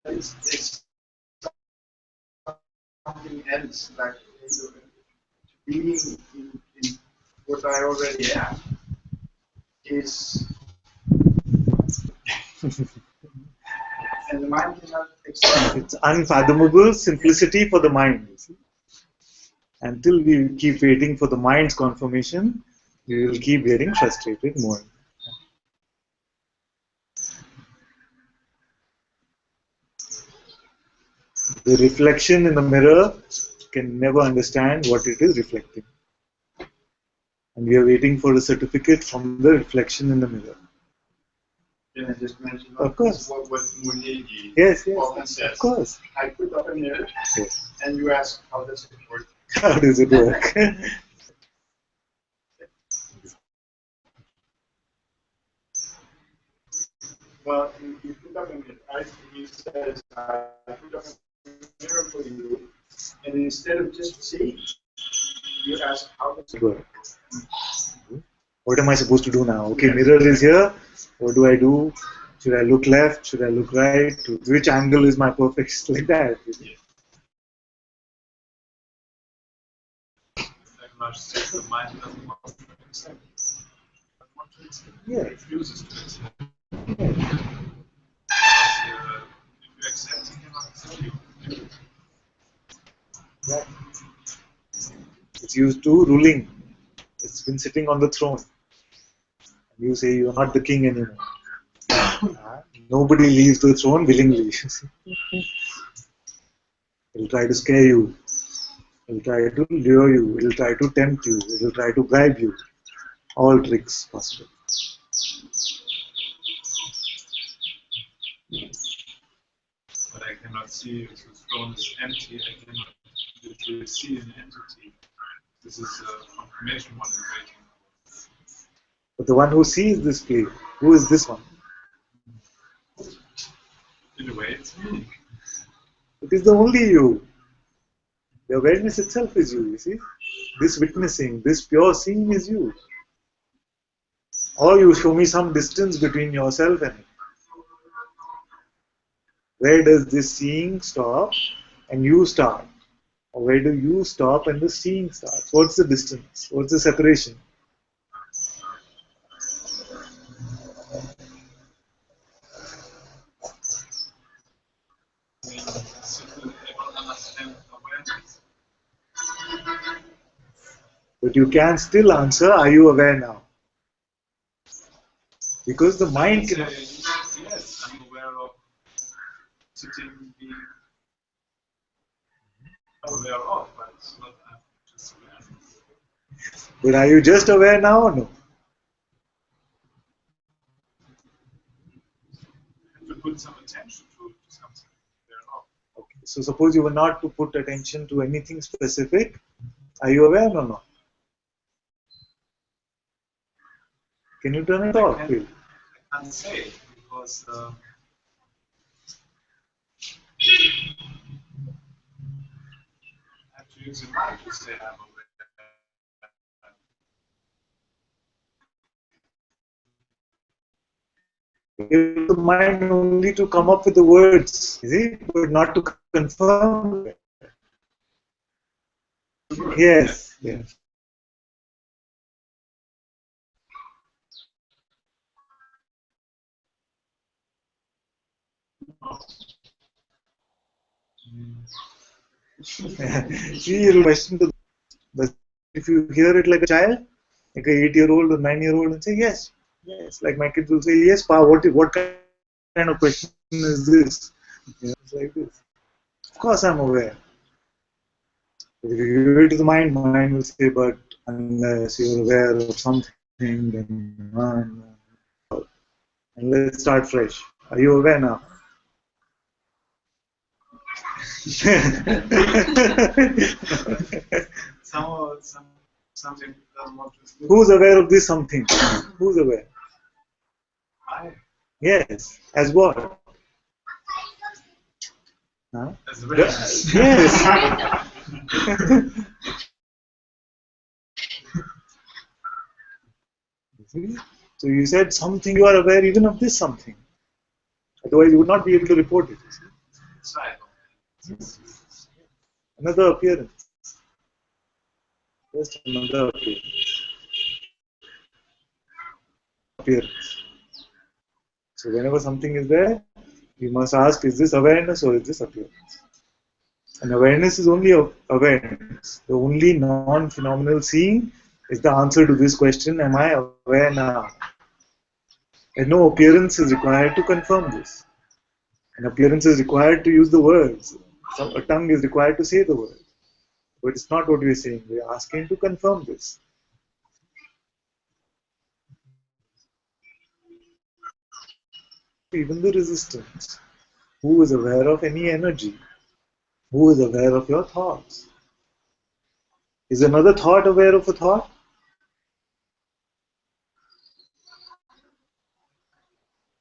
It's something else, like being in what I already am is, and the mind cannot accept it. It's unfathomable simplicity for the mind. You see. Until we keep waiting for the mind's confirmation, we will keep getting frustrated more. The reflection in the mirror can never understand what it is reflecting. And we are waiting for a certificate from the reflection in the mirror. Can I just mention Of course. what Muniji Yes, yes, often of says? course. I put up a mirror Yes. and you ask, how does it work? How does it work? Well, you put up a mirror. He says, I put up a mirror for you, and instead of just seeing, you ask, how does it work? What am I supposed to do now? Okay, mirror is here. What do I do? Should I look left? Should I look right? Which angle is my perfect? Like that. Like Marsh says, the mind doesn't want to accept. Want to accept. Yeah. It refuses to accept. Because if you accept, he cannot accept you. Yeah. It's used to ruling. It's been sitting on the throne. You say you're not the king anymore. Nobody leaves the throne willingly. It'll try to scare you. It'll try to lure you. It'll try to tempt you. It'll try to bribe you. All tricks possible. But I cannot see if the throne is empty. I cannot literally see an entity. This is a confirmation one is waiting for. But the one who sees this play, who is this one? In a way, it's me. It is the only you. The awareness itself is you see. This witnessing, this pure seeing is you. Or you show me some distance between yourself and it. Where does this seeing stop and you start? Or where do you stop and the seeing starts? What's the distance? What's the separation? Simply able to understand awareness. But you can still answer, are you aware now? Because the mind Say, can. yes, I'm aware of sitting, being aware of, but it's not just awareness. But are you just aware now or no? You have to put some attention to something thereof. Okay. So suppose you were not to put attention to anything specific, are you aware or not? Can you turn it off? Phil? I can't say because I have to use the mind to say I'm aware. Give the mind only to come up with the words, is it? But not to confirm it. Yes, yes. See, you'll question to but if you hear it like a child, like a 8-year-old or 9-year-old, and say yes, yes. Like my kids will say, yes, Pa, what kind of question is this? It's like this. Of course, I'm aware. If you give it to the mind will say, but unless you're aware of something, then and let's start fresh. Are you aware now? Somehow, something doesn't want to sleep. Who's aware of this something? Who's aware? I, Yes. As what? Huh? as well. Yes. See? So you said something, you are aware even of this something. Otherwise, you would not be able to report it. Inside. Another appearance. Just another appearance. So whenever something is there, you must ask, is this awareness or is this appearance? And awareness is only awareness. The only non-phenomenal seeing is the answer to this question, am I aware now? And no appearance is required to confirm this. An appearance is required to use the words. A tongue is required to say the words. But it's not what we're saying. We're asking to confirm this. Even the resistance. Who is aware of any energy? Who is aware of your thoughts? Is another thought aware of a thought?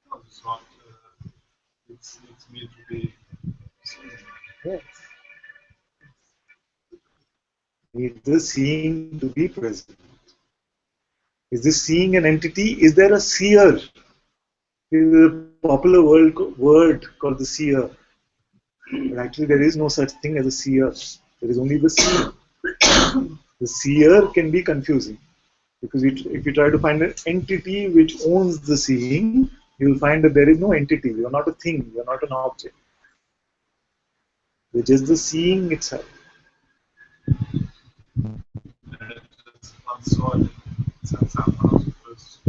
No, it's not. It's meant to be. Yes. Is the seeing to be present? Is this seeing an entity? Is there a seer? There is a popular word called the seer. But actually, there is no such thing as a seer. There is only the seer. The seer can be confusing because if you try to find an entity which owns the seeing, you will find that there is no entity. You are not a thing. You are not an object. You're just the seeing itself. Just one sword in Satsang house because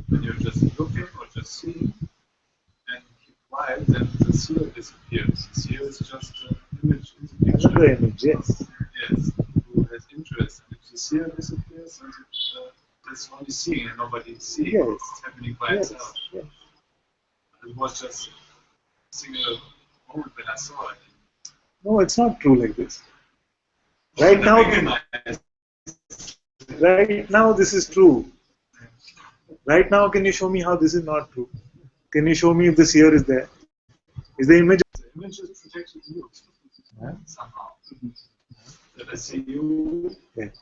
when you're just looking or just seeing and keep quiet, then the seer disappears. The seer is just an image in the picture. Another image, yes. Yes, who has interest. And if the seer disappears, then it's only seeing and nobody is seeing. Yes. It's happening by Yes. itself. Yes. It was just a single moment when I saw it. No, it's not true like this. Right now, this is true. Right now, can you show me how this is not true? Can you show me if the seer is there? Is the image? The image is projected to you Huh? somehow. That I see you. Yes.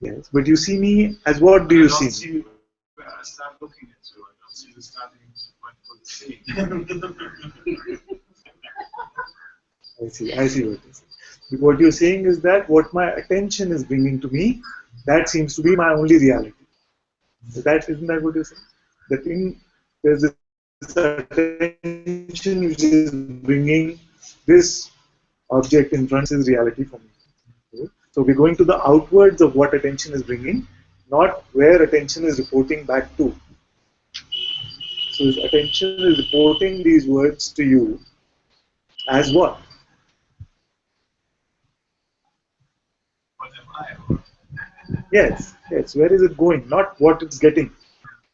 Yes. But you see me as what do you I don't see? see you when I start looking at you. I don't see you starting point for the seeing. I see what you're saying. What you're saying is that what my attention is bringing to me, that seems to be my only reality. So isn't that what you're saying? There's this attention which is bringing this object in front is reality for me. Okay? So we're going to the outwards of what attention is bringing, not where attention is reporting back to. So his attention is reporting these words to you as what? What am I? Yes, yes. Where is it going? Not what it's getting,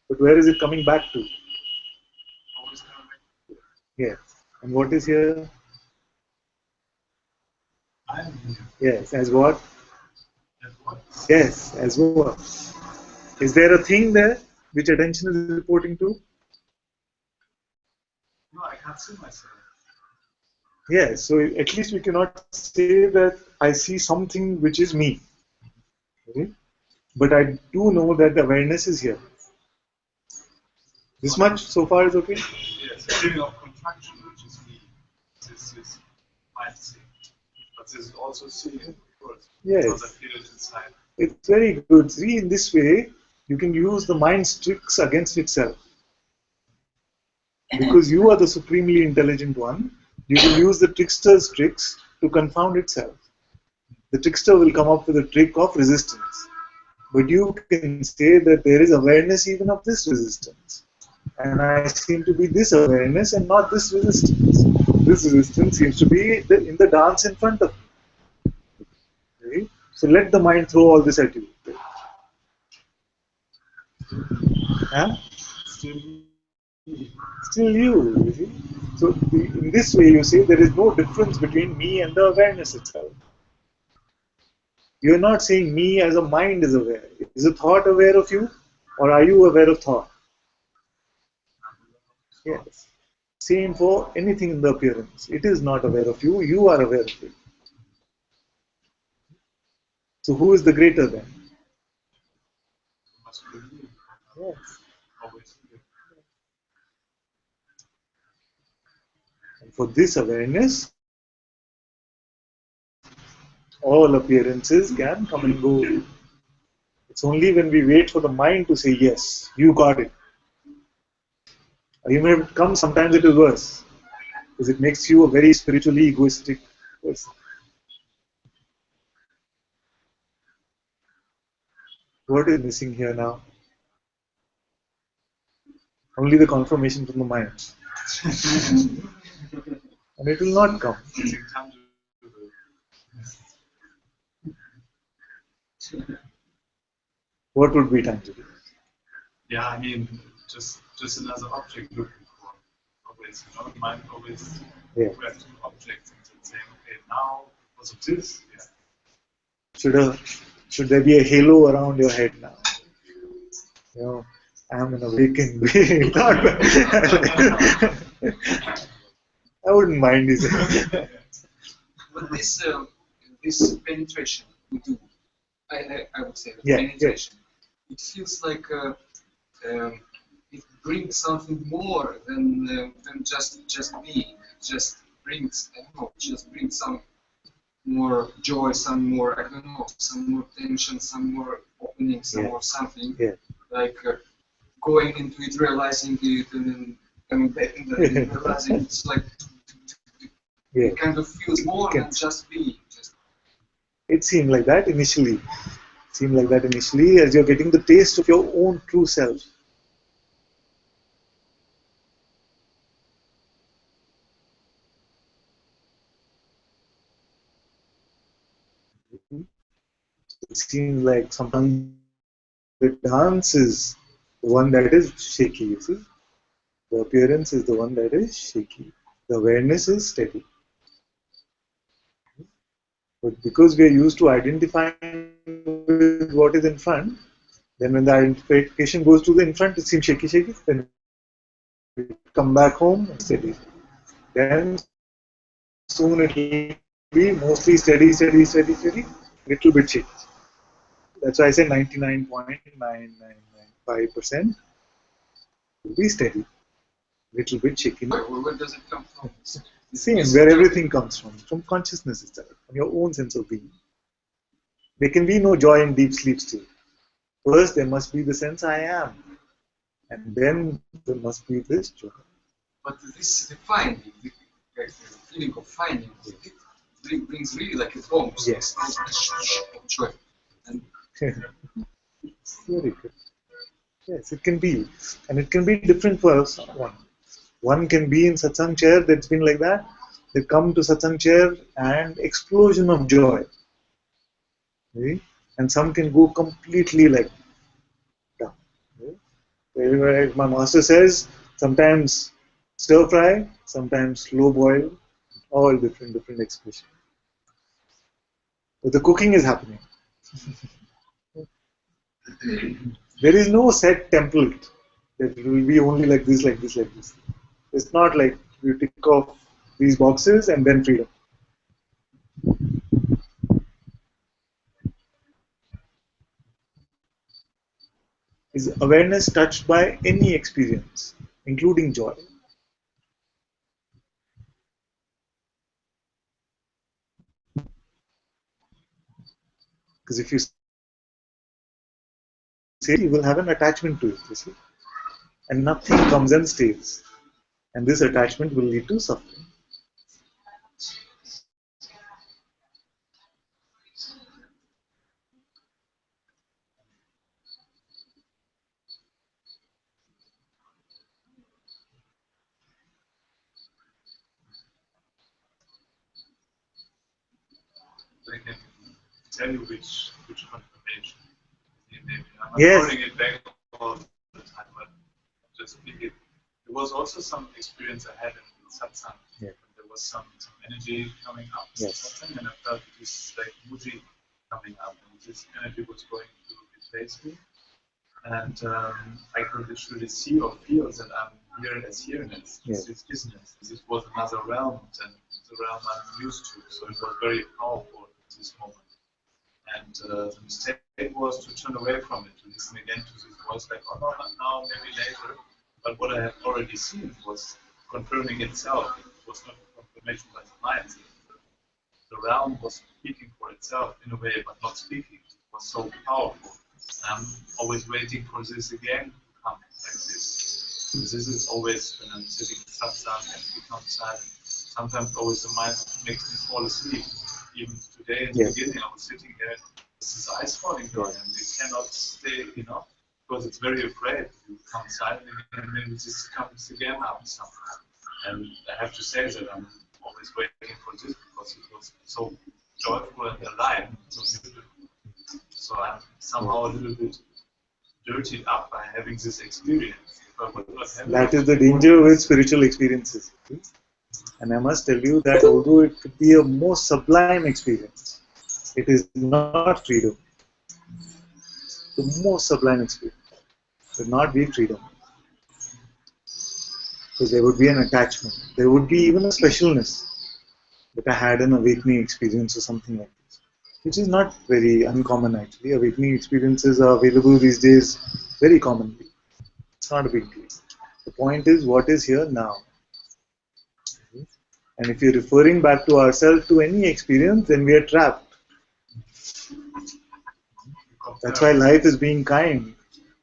but where is it coming back to? Always coming back. Yes. And what is here? I am here. Yes. As what? And what? Yes. As what? Is there a thing there which attention is reporting to? No, I can't see myself. Yes. So at least we cannot say that I see something which is me. Okay? But I do know that the awareness is here. This much so far is okay? Yes, the feeling of contraction, which is me. This is mind seeing. But this is also seeing, of course. Yes. Because I feel it inside. It's very good. See, in this way, you can use the mind's tricks against itself. Because you are the supremely intelligent one, you will use the trickster's tricks to confound itself. The trickster will come up with a trick of resistance. But you can say that there is awareness even of this resistance. And I seem to be this awareness and not this resistance. This resistance seems to be in the dance in front of me. Right? So let the mind throw all this at you. Huh? Still you see? So in this way you say there is no difference between me and the awareness itself. You are not saying me as a mind is aware. Is a thought aware of you? Or are you aware of thought? Yes. Same for anything in the appearance. It is not aware of you, you are aware of it. So who is the greater then? Must be you. Yes. Always you. And for this awareness, all appearances can come and go. It's only when we wait for the mind to say, yes, you got it. Even if it comes, sometimes it is worse. Because it makes you a very spiritually egoistic person. What is missing here now? Only the confirmation from the mind. And it will not come. Taking time to do the What would be tangible? Yeah, I mean, just another object looking for. Always, you know, the mind always Yeah. grabs two objects and saying, okay, now because of this, Should there be a halo around your head now? You know, I'm an awakened being. I wouldn't mind this. But this penetration we do, I would say that Yeah, penetration, it feels like it brings something more than just being. It just brings, I don't know, just brings some more joy, some more, I don't know, some more tension, some more opening, some Yeah. more something. Yeah. Like going into it, realizing it, and then coming back and then realizing it's like Yeah. it kind of feels more Okay. than just being. It seemed like that initially. As you're getting the taste of your own true self. It seems like sometimes the dance is the one that is shaky, you see. The appearance is the one that is shaky. The awareness is steady. But because we are used to identifying with what is in front, then when the identification goes to the in front, it seems shaky. Then we come back home, it's steady. Then soon it will be mostly steady, little bit shaky. That's why I say 99.9995% will be steady, little bit shaky. Where does it come from? Same, where everything comes from consciousness itself, from your own sense of being. There can be no joy in deep sleep state. First, there must be the sense I am, and then there must be this joy. But this the finding, the feeling of finding, it brings really like it bombs. Yes. Of joy. And Very good. Yes, it can be, and it can be different for someone. One can be in satsang chair that's been like that. They come to satsang chair and explosion of joy. See? And some can go completely like down. See? Like my master says, sometimes stir fry, sometimes slow boil, all different expressions. But the cooking is happening. There is no set template that it will be only like this, like this, like this. It's not like you tick off these boxes and then freedom. is awareness touched by any experience, including joy. Because if you say, you will have an attachment to it, you see, and nothing comes and stays, and this attachment will lead to suffering. I can tell you which confirmation. Maybe I'm Yes. recording it back all the time, but just thinking. There was also some experience I had in Satsang. Yeah. There was some energy coming up in Yes. Satsang, and I felt this like Muji coming up, and this energy was going to replace me. And I could literally see or feel that I'm here as here-ness. Yes. This is isness. This was another realm than the realm I'm used to. So it was very powerful at this moment. And the mistake was to turn away from it, to listen again to this voice, like, oh, no, not now, maybe later. But what I had already seen was confirming itself. It was not a confirmation by the mind. The realm was speaking for itself in a way, but not speaking. It was so powerful. I'm always waiting for this again to come like this. This is always when I'm sitting in satsang and become silent. Sometimes always the mind makes me fall asleep. Even today in the beginning, I was sitting here, this is eyes falling down, and it cannot stay, because it's very afraid. You become silent again, and maybe this comes again up somehow. And I have to say that I'm always waiting for this because it was so joyful and alive, so beautiful. So I'm somehow a little bit dirtied up by having this experience. That is the danger with spiritual experiences. And I must tell you that although it could be a most sublime experience, it is not freedom. The most sublime experience would not be freedom. Because there would be an attachment. There would be even a specialness that I had an awakening experience or something like this, which is not very uncommon actually. Awakening experiences are available these days very commonly. It's not a big deal. The point is what is here now. And if you're referring back to ourselves to any experience, then we are trapped. That's why life is being kind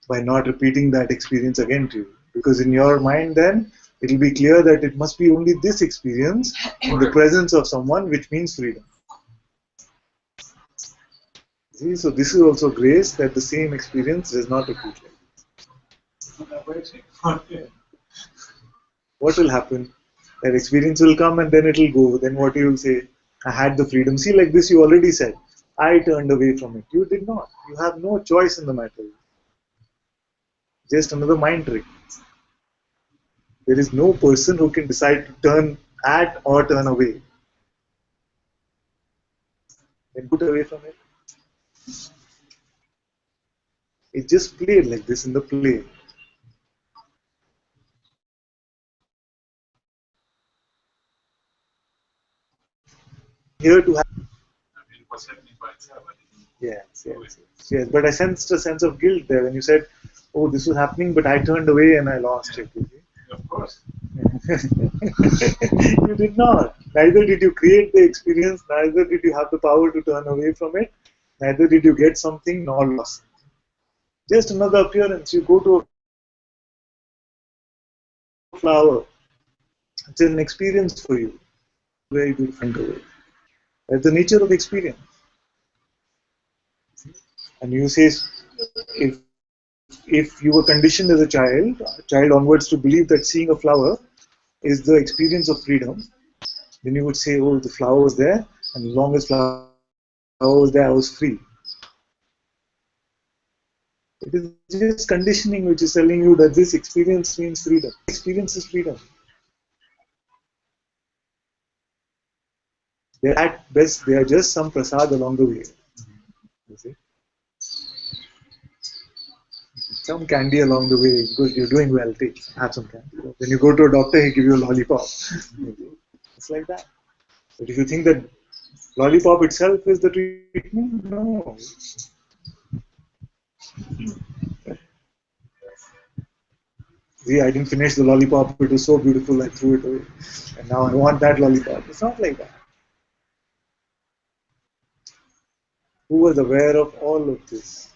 by not repeating that experience again to you. Because in your mind then, it will be clear that it must be only this experience in the presence of someone, which means freedom. See, so this is also grace that the same experience does not repeat. What will happen? That experience will come and then it will go. Then what you will say? I had the freedom. See, like this you already said. I turned away from it. You did not. You have no choice in the matter. Just another mind trick. There is no person who can decide to turn at or turn away. Then put away from it. It just played like this in the play. Here to have. I mean, it was happening by itself. Yes. But I sensed a sense of guilt there when you said, "Oh, this was happening, but I turned away and I lost it." Of course. You did not. Neither did you create the experience, neither did you have the power to turn away from it, neither did you get something nor lost. Just another appearance. You go to a flower. It's an experience for you. Very different away. That's the nature of experience. And you say, if you were conditioned as a child onwards to believe that seeing a flower is the experience of freedom, then you would say, oh, the flower was there, and as long as flower was there, I was free. It is just conditioning which is telling you that this experience means freedom. Experience is freedom. At best, they are just some prasad along the way. You see? Some candy along the way, because you're doing well, have some candy. When you go to a doctor, he gives you a lollipop. It's like that. But if you think that lollipop itself is the treatment, no. See, I didn't finish the lollipop, it was so beautiful, I threw it away. And now I want that lollipop. It's not like that. Who was aware of all of this?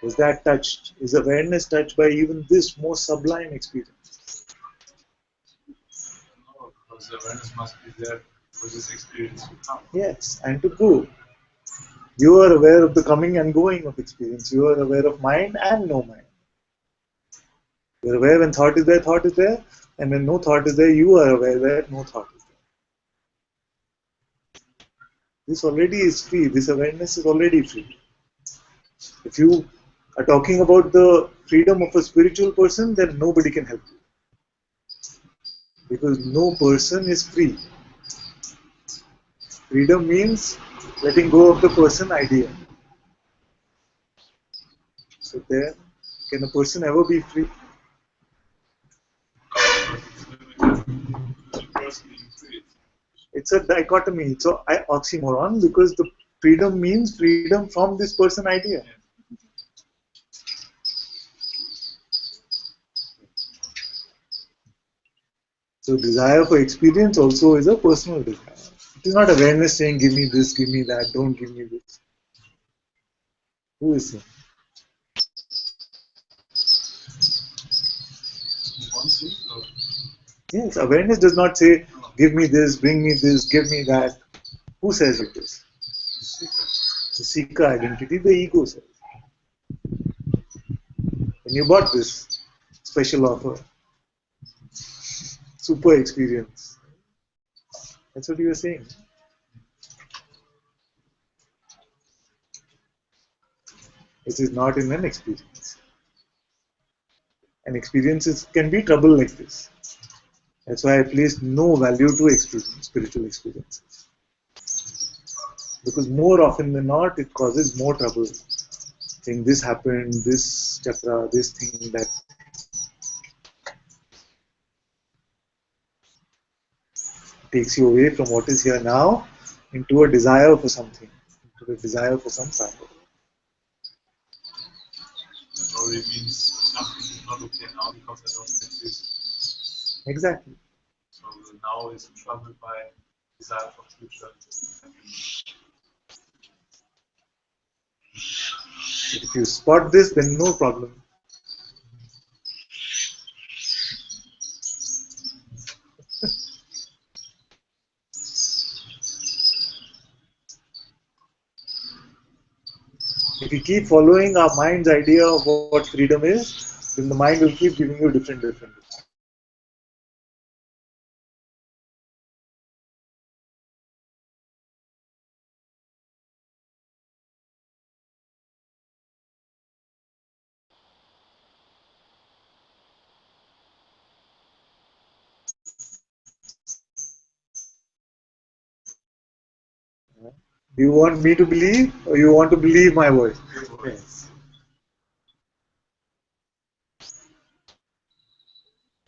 Was that touched? Is awareness touched by even this most sublime experience? No, because the awareness must be there for this experience to come. Yes, and to go. You are aware of the coming and going of experience. You are aware of mind and no mind. You are aware when thought is there, and when no thought is there, you are aware that no thought is there. This already is free. This awareness is already free. If you are talking about the freedom of a spiritual person, then nobody can help you. Because no person is free. Freedom means letting go of the person idea. So then, can a person ever be free? It's a dichotomy, it's an oxymoron because the freedom means freedom from this person idea. So desire for experience also is a personal desire. It is not awareness saying give me this, give me that, don't give me this. Who is saying? Yes, awareness does not say give me this, bring me this, give me that. Who says it is? The seeker identity, the ego says. When you bought this special offer, super experience, that's what you were saying. It is not in an experience. And experiences can be trouble like this. That's why I placed no value to experience, spiritual experiences. Because more often than not, it causes more trouble. Saying this happened, this chakra, this thing, that. Takes you away from what is here now into a desire for something, into the desire for some power. It already means something is not okay now because I don't exist. Exactly. So now is troubled by desire for future. But if you spot this, then no problem. If you keep following our mind's idea of what freedom is, then the mind will keep giving you different. Do you want me to believe or you want to believe my voice? Yes.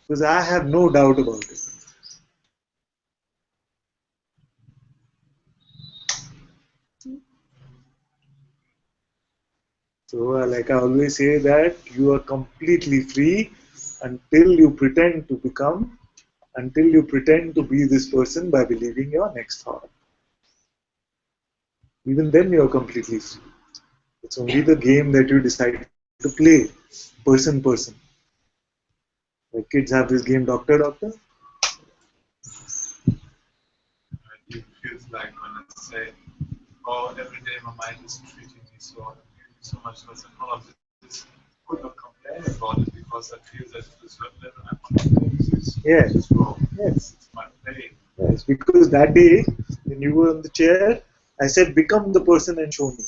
Because I have no doubt about it. So, like I always say, that you are completely free until you pretend to become, until you pretend to be this person by believing your next thought. Even then, you are completely free. It's only the game that you decide to play, person. Like kids have this game, doctor. It even feels like when I say, oh, every day my mind is treating me so much for psychology. I could not complain about it because I feel that at a certain level I'm not Yes. this wrong. Yes. It's my pain. Yes. Because that day, when you were on the chair, I said, become the person and show me.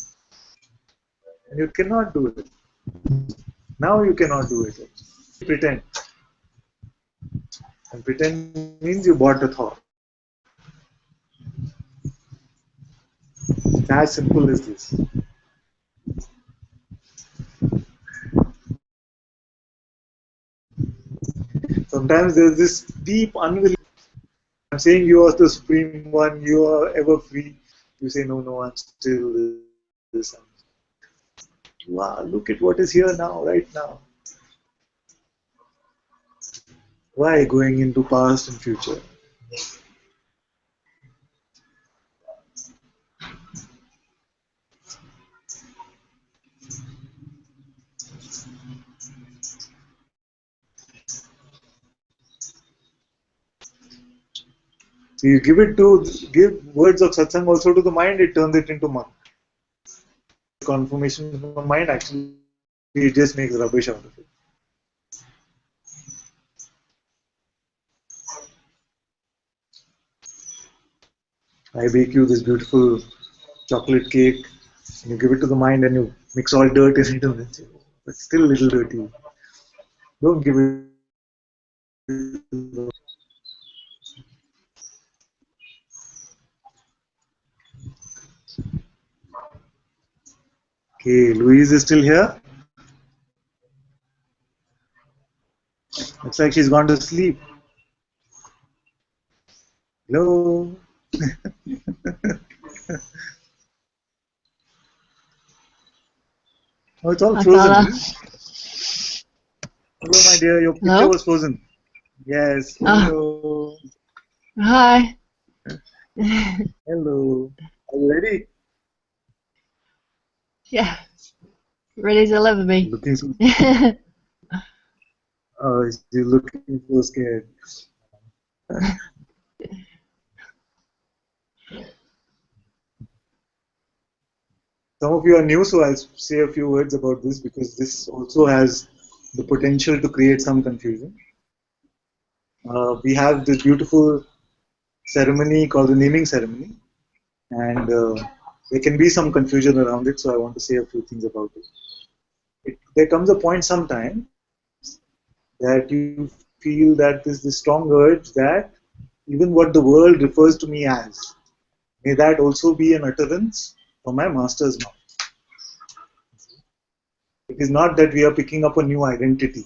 And you cannot do it. Now you cannot do it. Pretend. And pretend means you bought a thought. It's as simple as this. Sometimes there's this deep unwilling. I'm saying you are the supreme one, you are ever free. You say, no, I'm still this. Wow, look at what is here now, right now. Why going into past and future? So you give words of satsang also to the mind, it turns it into confirmation from the mind. Actually, it just makes rubbish out of it. I bake you this beautiful chocolate cake, and you give it to the mind, and you mix all dirt in it, and it's still a little dirty. Don't give it to the Okay, Louise is still here. Looks like she's gone to sleep. Hello. Oh, it's all Hi, frozen, Father. is it? Hello, my dear. Your picture Hello? was frozen. Yes. Oh, Hello. hi. Hello. Are you ready? Yeah, ready to deliver me. Looking so. Oh, you're looking so scared. Some of you are new, so I'll say a few words about this because this also has the potential to create some confusion. We have this beautiful ceremony called the naming ceremony, and there can be some confusion around it, so I want to say a few things about it. There comes a point sometimes that you feel that there's this strong urge that even what the world refers to me as, may that also be an utterance from my master's mouth. It is not that we are picking up a new identity,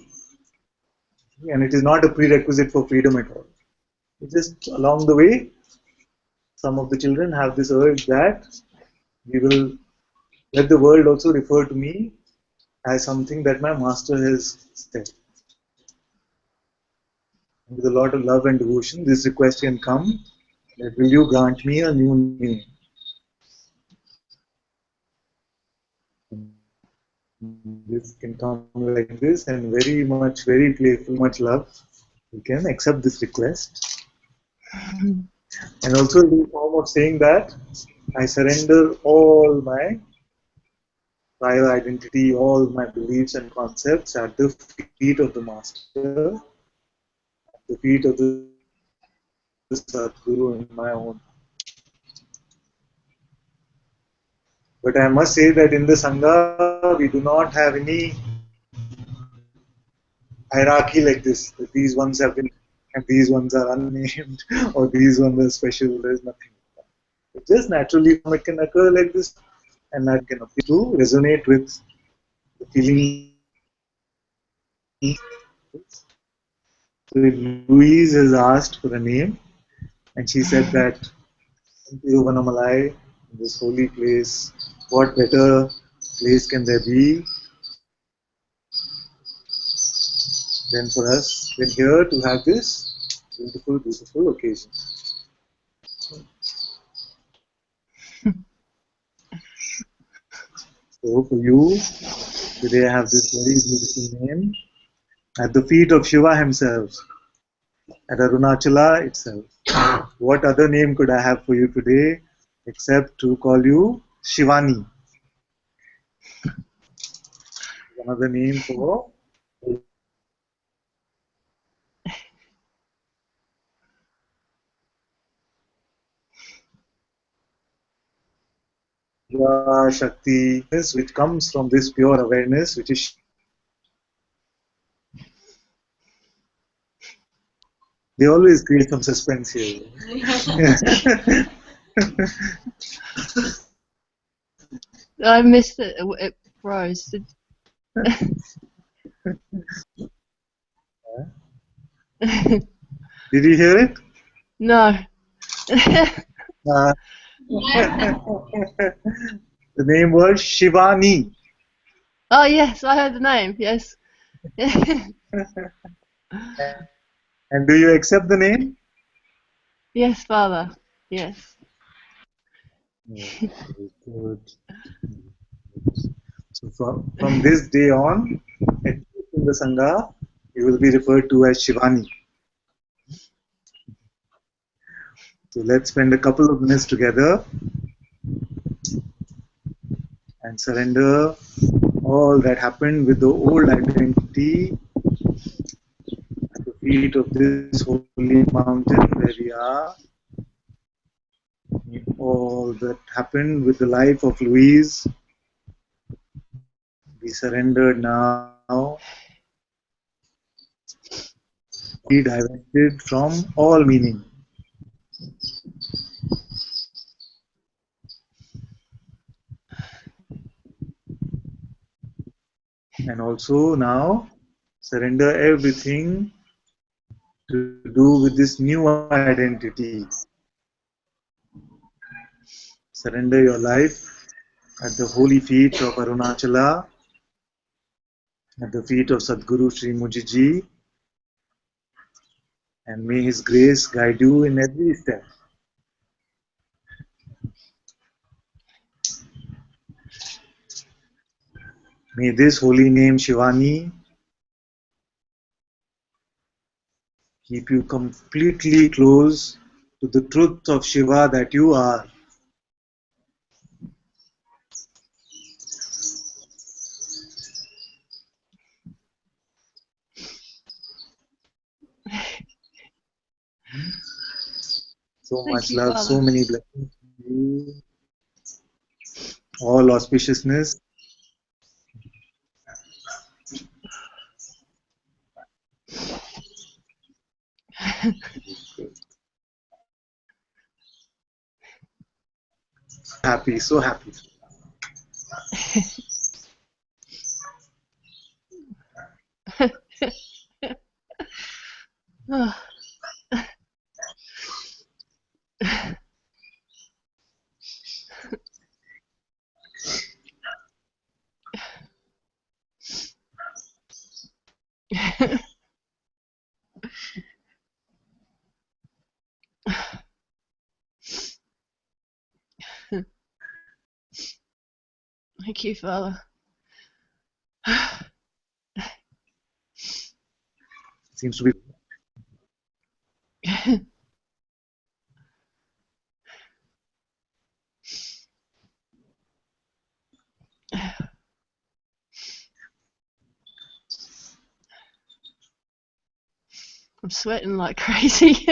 and it is not a prerequisite for freedom at all. It's just along the way, some of the children have this urge that we will let the world also refer to me as something that my master has said. And with a lot of love and devotion, this request can come that will you grant me a new name? This can come like this, and very much, very playful, much love. You can accept this request. And also in the form of saying that I surrender all my prior identity, all my beliefs and concepts at the feet of the Master, at the feet of the Sadguru in my own. But I must say that in the Sangha, we do not have any hierarchy like this. That these ones have been, and these ones are unnamed, or these ones are special. There is nothing. It just naturally it can occur like this, and that can appear to resonate with the feeling. So Louise has asked for a name, and she said that Tiruvannamalai, this holy place, what better place can there be than for us than here to have this beautiful, beautiful occasion. So for you, today I have this very beautiful name at the feet of Shiva himself, at Arunachala itself. What other name could I have for you today except to call you Shivani? Another name for Shakti, which comes from this pure awareness, which is they always create some suspense here. I missed it. It froze. Did you hear it? No. Uh, the name was Shivani. Oh, yes, I heard the name. Yes. And do you accept the name? Yes, Father. Yes. Yeah, very good. So from this day on, at least in the Sangha, you will be referred to as Shivani. So let's spend a couple of minutes together and surrender all that happened with the old identity at the feet of this holy mountain where we are. All that happened with the life of Louise, be surrendered now, be divested from all meaning. And also now surrender everything to do with this new identity. Surrender your life at the holy feet of Arunachala, at the feet of Sadguru Sri Mujiji, and may His grace guide you in every step. May this holy name Shivani keep you completely close to the truth of Shiva that you are. So Thank much you, love, so Father. many blessings to you, all auspiciousness. Happy, so happy. Oh, Thank you, Father. Seems to be. I'm sweating like crazy.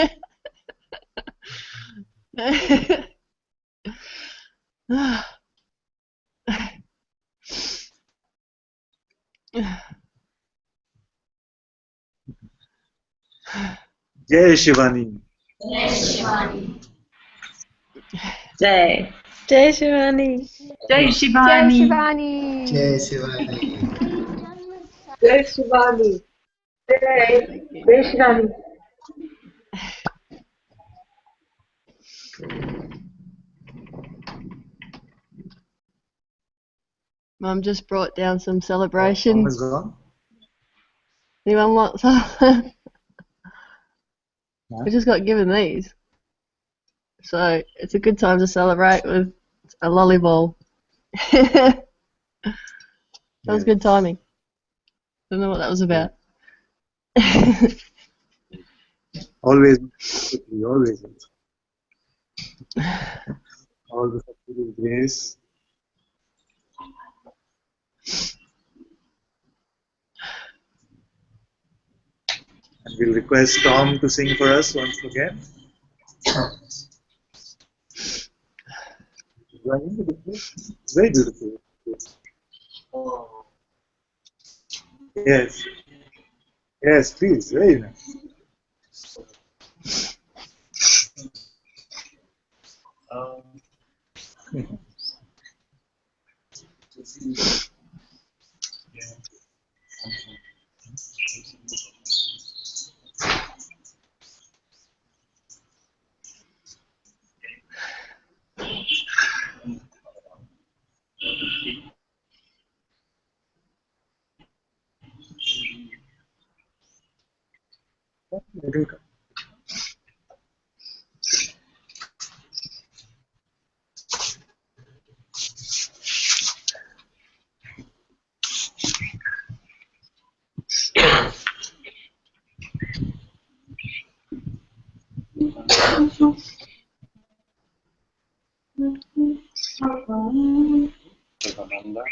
Jai Shivani. Jai. Jai Shivani. Jai Jai Shivani. Shivani. Jai Shivani. Jai Shivani. Jai. Thank you. Jai Shivani. Mum just brought down some Mom celebration. is gone. Anyone want some? Huh? We just got given these. So it's a good time to celebrate with a lolly ball. That was good timing. Don't know what that was about. Always, always. All the Satguru's grace. And we'll request Tom to sing for us once again. Very beautiful. Very beautiful. Yes. Yes, please. Very nice. didn't come. Ananda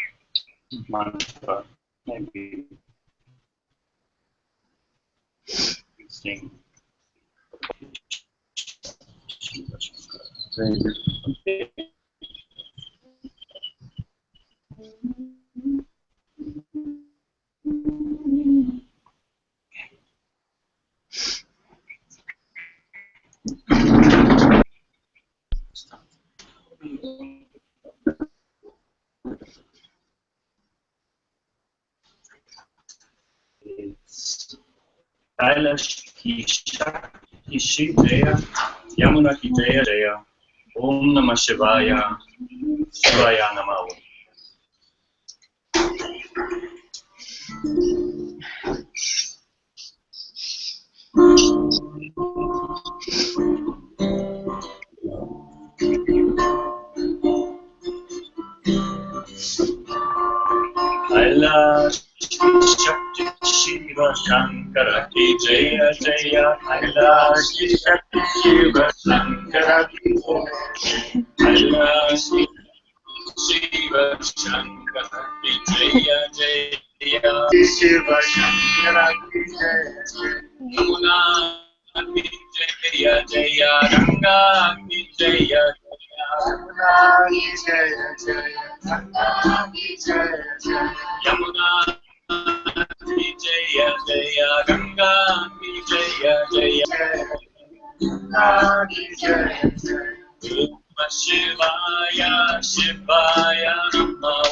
mantra, maybe sing. Very beautiful. It's Kailash ki Shakti Shiv Jaya, Yamuna ki Jaya Jaya, Om Namah Shivaya, Shivaya Namah. Kailash Shakti Shiva Shankara ki Jaya Jaya, Kailash ki Shakti Shiva Shankara ki Jaya, Kailash ki Shiva Shankara ki Jaya Jaya, Shiva Shankara ki Jaya Jaya, Yamuna ki Jaya Jaya, Ganga ki Jaya Jaya, Yamuna ki Jaya Jaya, Ganga ki Jaya Jaya, Yamuna ki Jaya Jaya, Ganga ki Jaya Jaya, Ganga ki Jaya Jaya. Namah Shivaya, Shivaya Namah.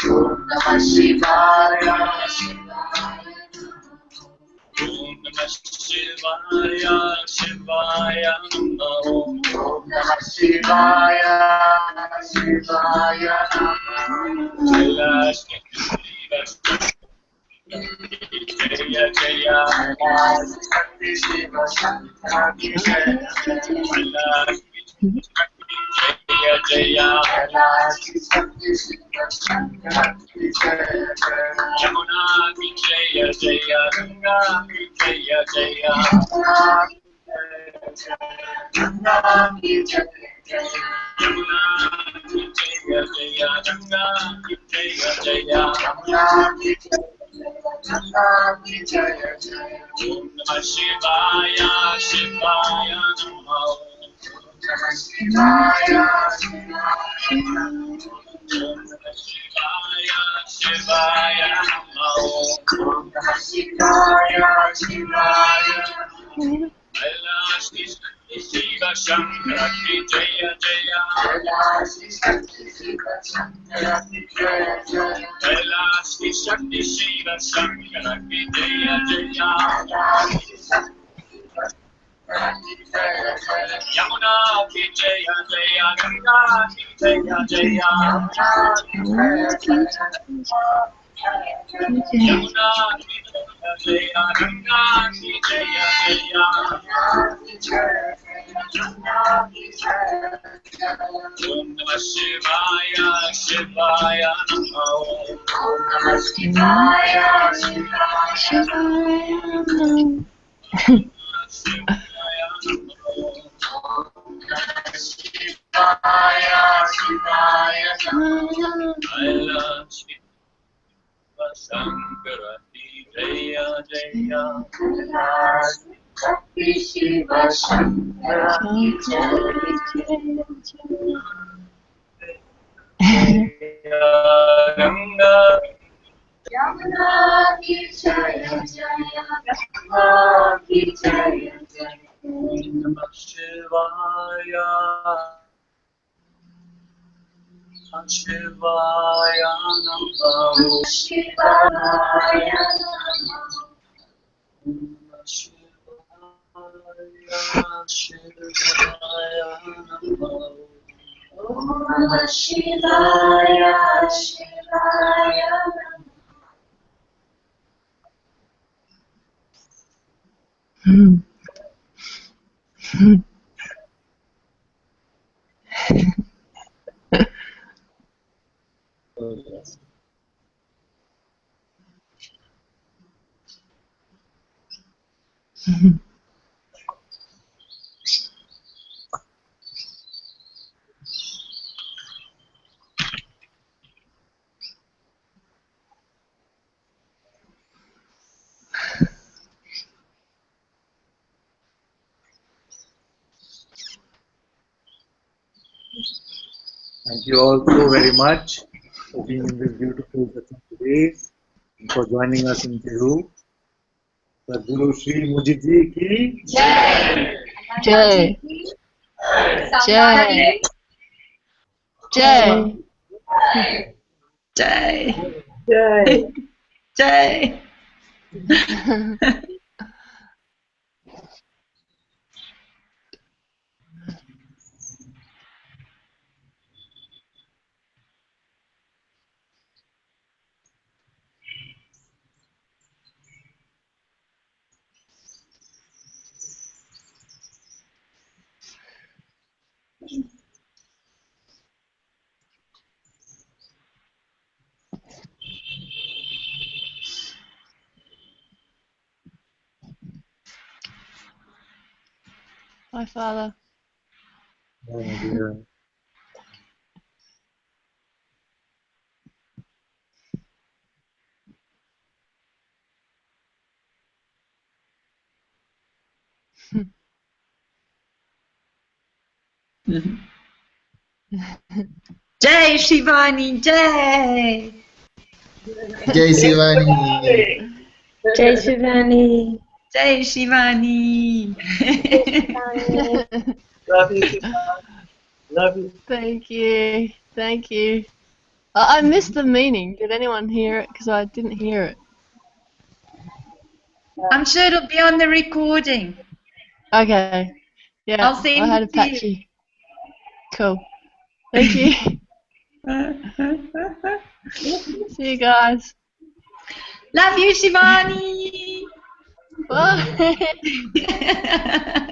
Om Namah Shivaya, Shivaya. Om Namah Shivaya, Shivaya Namah. Om Namah Shivaya, Shivaya Namah. Kailash ki Jaya Jaya, Kailash ki Shiva Shankara ki Jaya Jaya, Kailash Jaya Jaya, Kailash ki Shakti Shiva Shankara ki Jaya Jaya, Yamuna ki Jaya Jaya, Ganga ki Jaya Jaya, Ganga ki Jaya Jaya, Yamuna ki Jaya Jaya, Ganga ki Jaya Jaya, Yamuna ki Jaya Ganga ki Jaya Jaya. Om Namah Shivaya, Shivaya Namah. Om Namah Shivaya, Shivaya Namah. Om Namah Shivaya, Shivaya Namah. Om Namah Shivaya, Shivaya Namah. Kailash ki Shakti Shiva Shankara ki Jaya Jaya, Kailash ki Shakti Shiva Shankara ki Jaya Jaya, Kailash ki Shakti Shiva Shankara ki Jaya Jaya, Kailash ki Shakti Shiva Shankara ki Jaya Jaya, Yamuna ki Jaya Jaya, Ganga ki Jaya Jaya, Yamuna ki Jaya Jaya, Yamuna ki Jaya Jaya, Ganga ki Jaya Jaya, Om Namah Shivaya, Shivaya Namah. Om Namah Shivaya, Shivaya Namah. Shivaya Namah. Om Namah Shivaya, Shivaya Namah. Kailash Shiva Shankara ki Jaya Jaya, Kailash Shakti Shiva Shankara ki Jaya Jaya, Ganga Yamuna ki Jaya Jaya, Ganga ki Jaya Jaya. Om Namah Shivaya, Shivaya Namah. Shivaya Namah. Om Namah Shivaya, Shivaya Namah. Om Namah Shivaya, Shivaya Namah. Thank you all so very much for being in this beautiful session today and for joining us in Peru. Sadhguru Sri Mujiji ki Jai. Jai. Jai. Jai. Jai. Jai. Jai. My father. Oh dear. Jai Shivani, Jai. Jai Shivani. Jai Shivani. Jai Shivani. Love you, Shivani. Love you. Thank you. Thank you. I missed the meaning. Did anyone hear it? Because I didn't hear it. I'm sure it'll be on the recording. Okay. Yeah, I'll send I had a it to you. patchy. Cool. Thank you. See you guys. Love you, Shivani. Bye.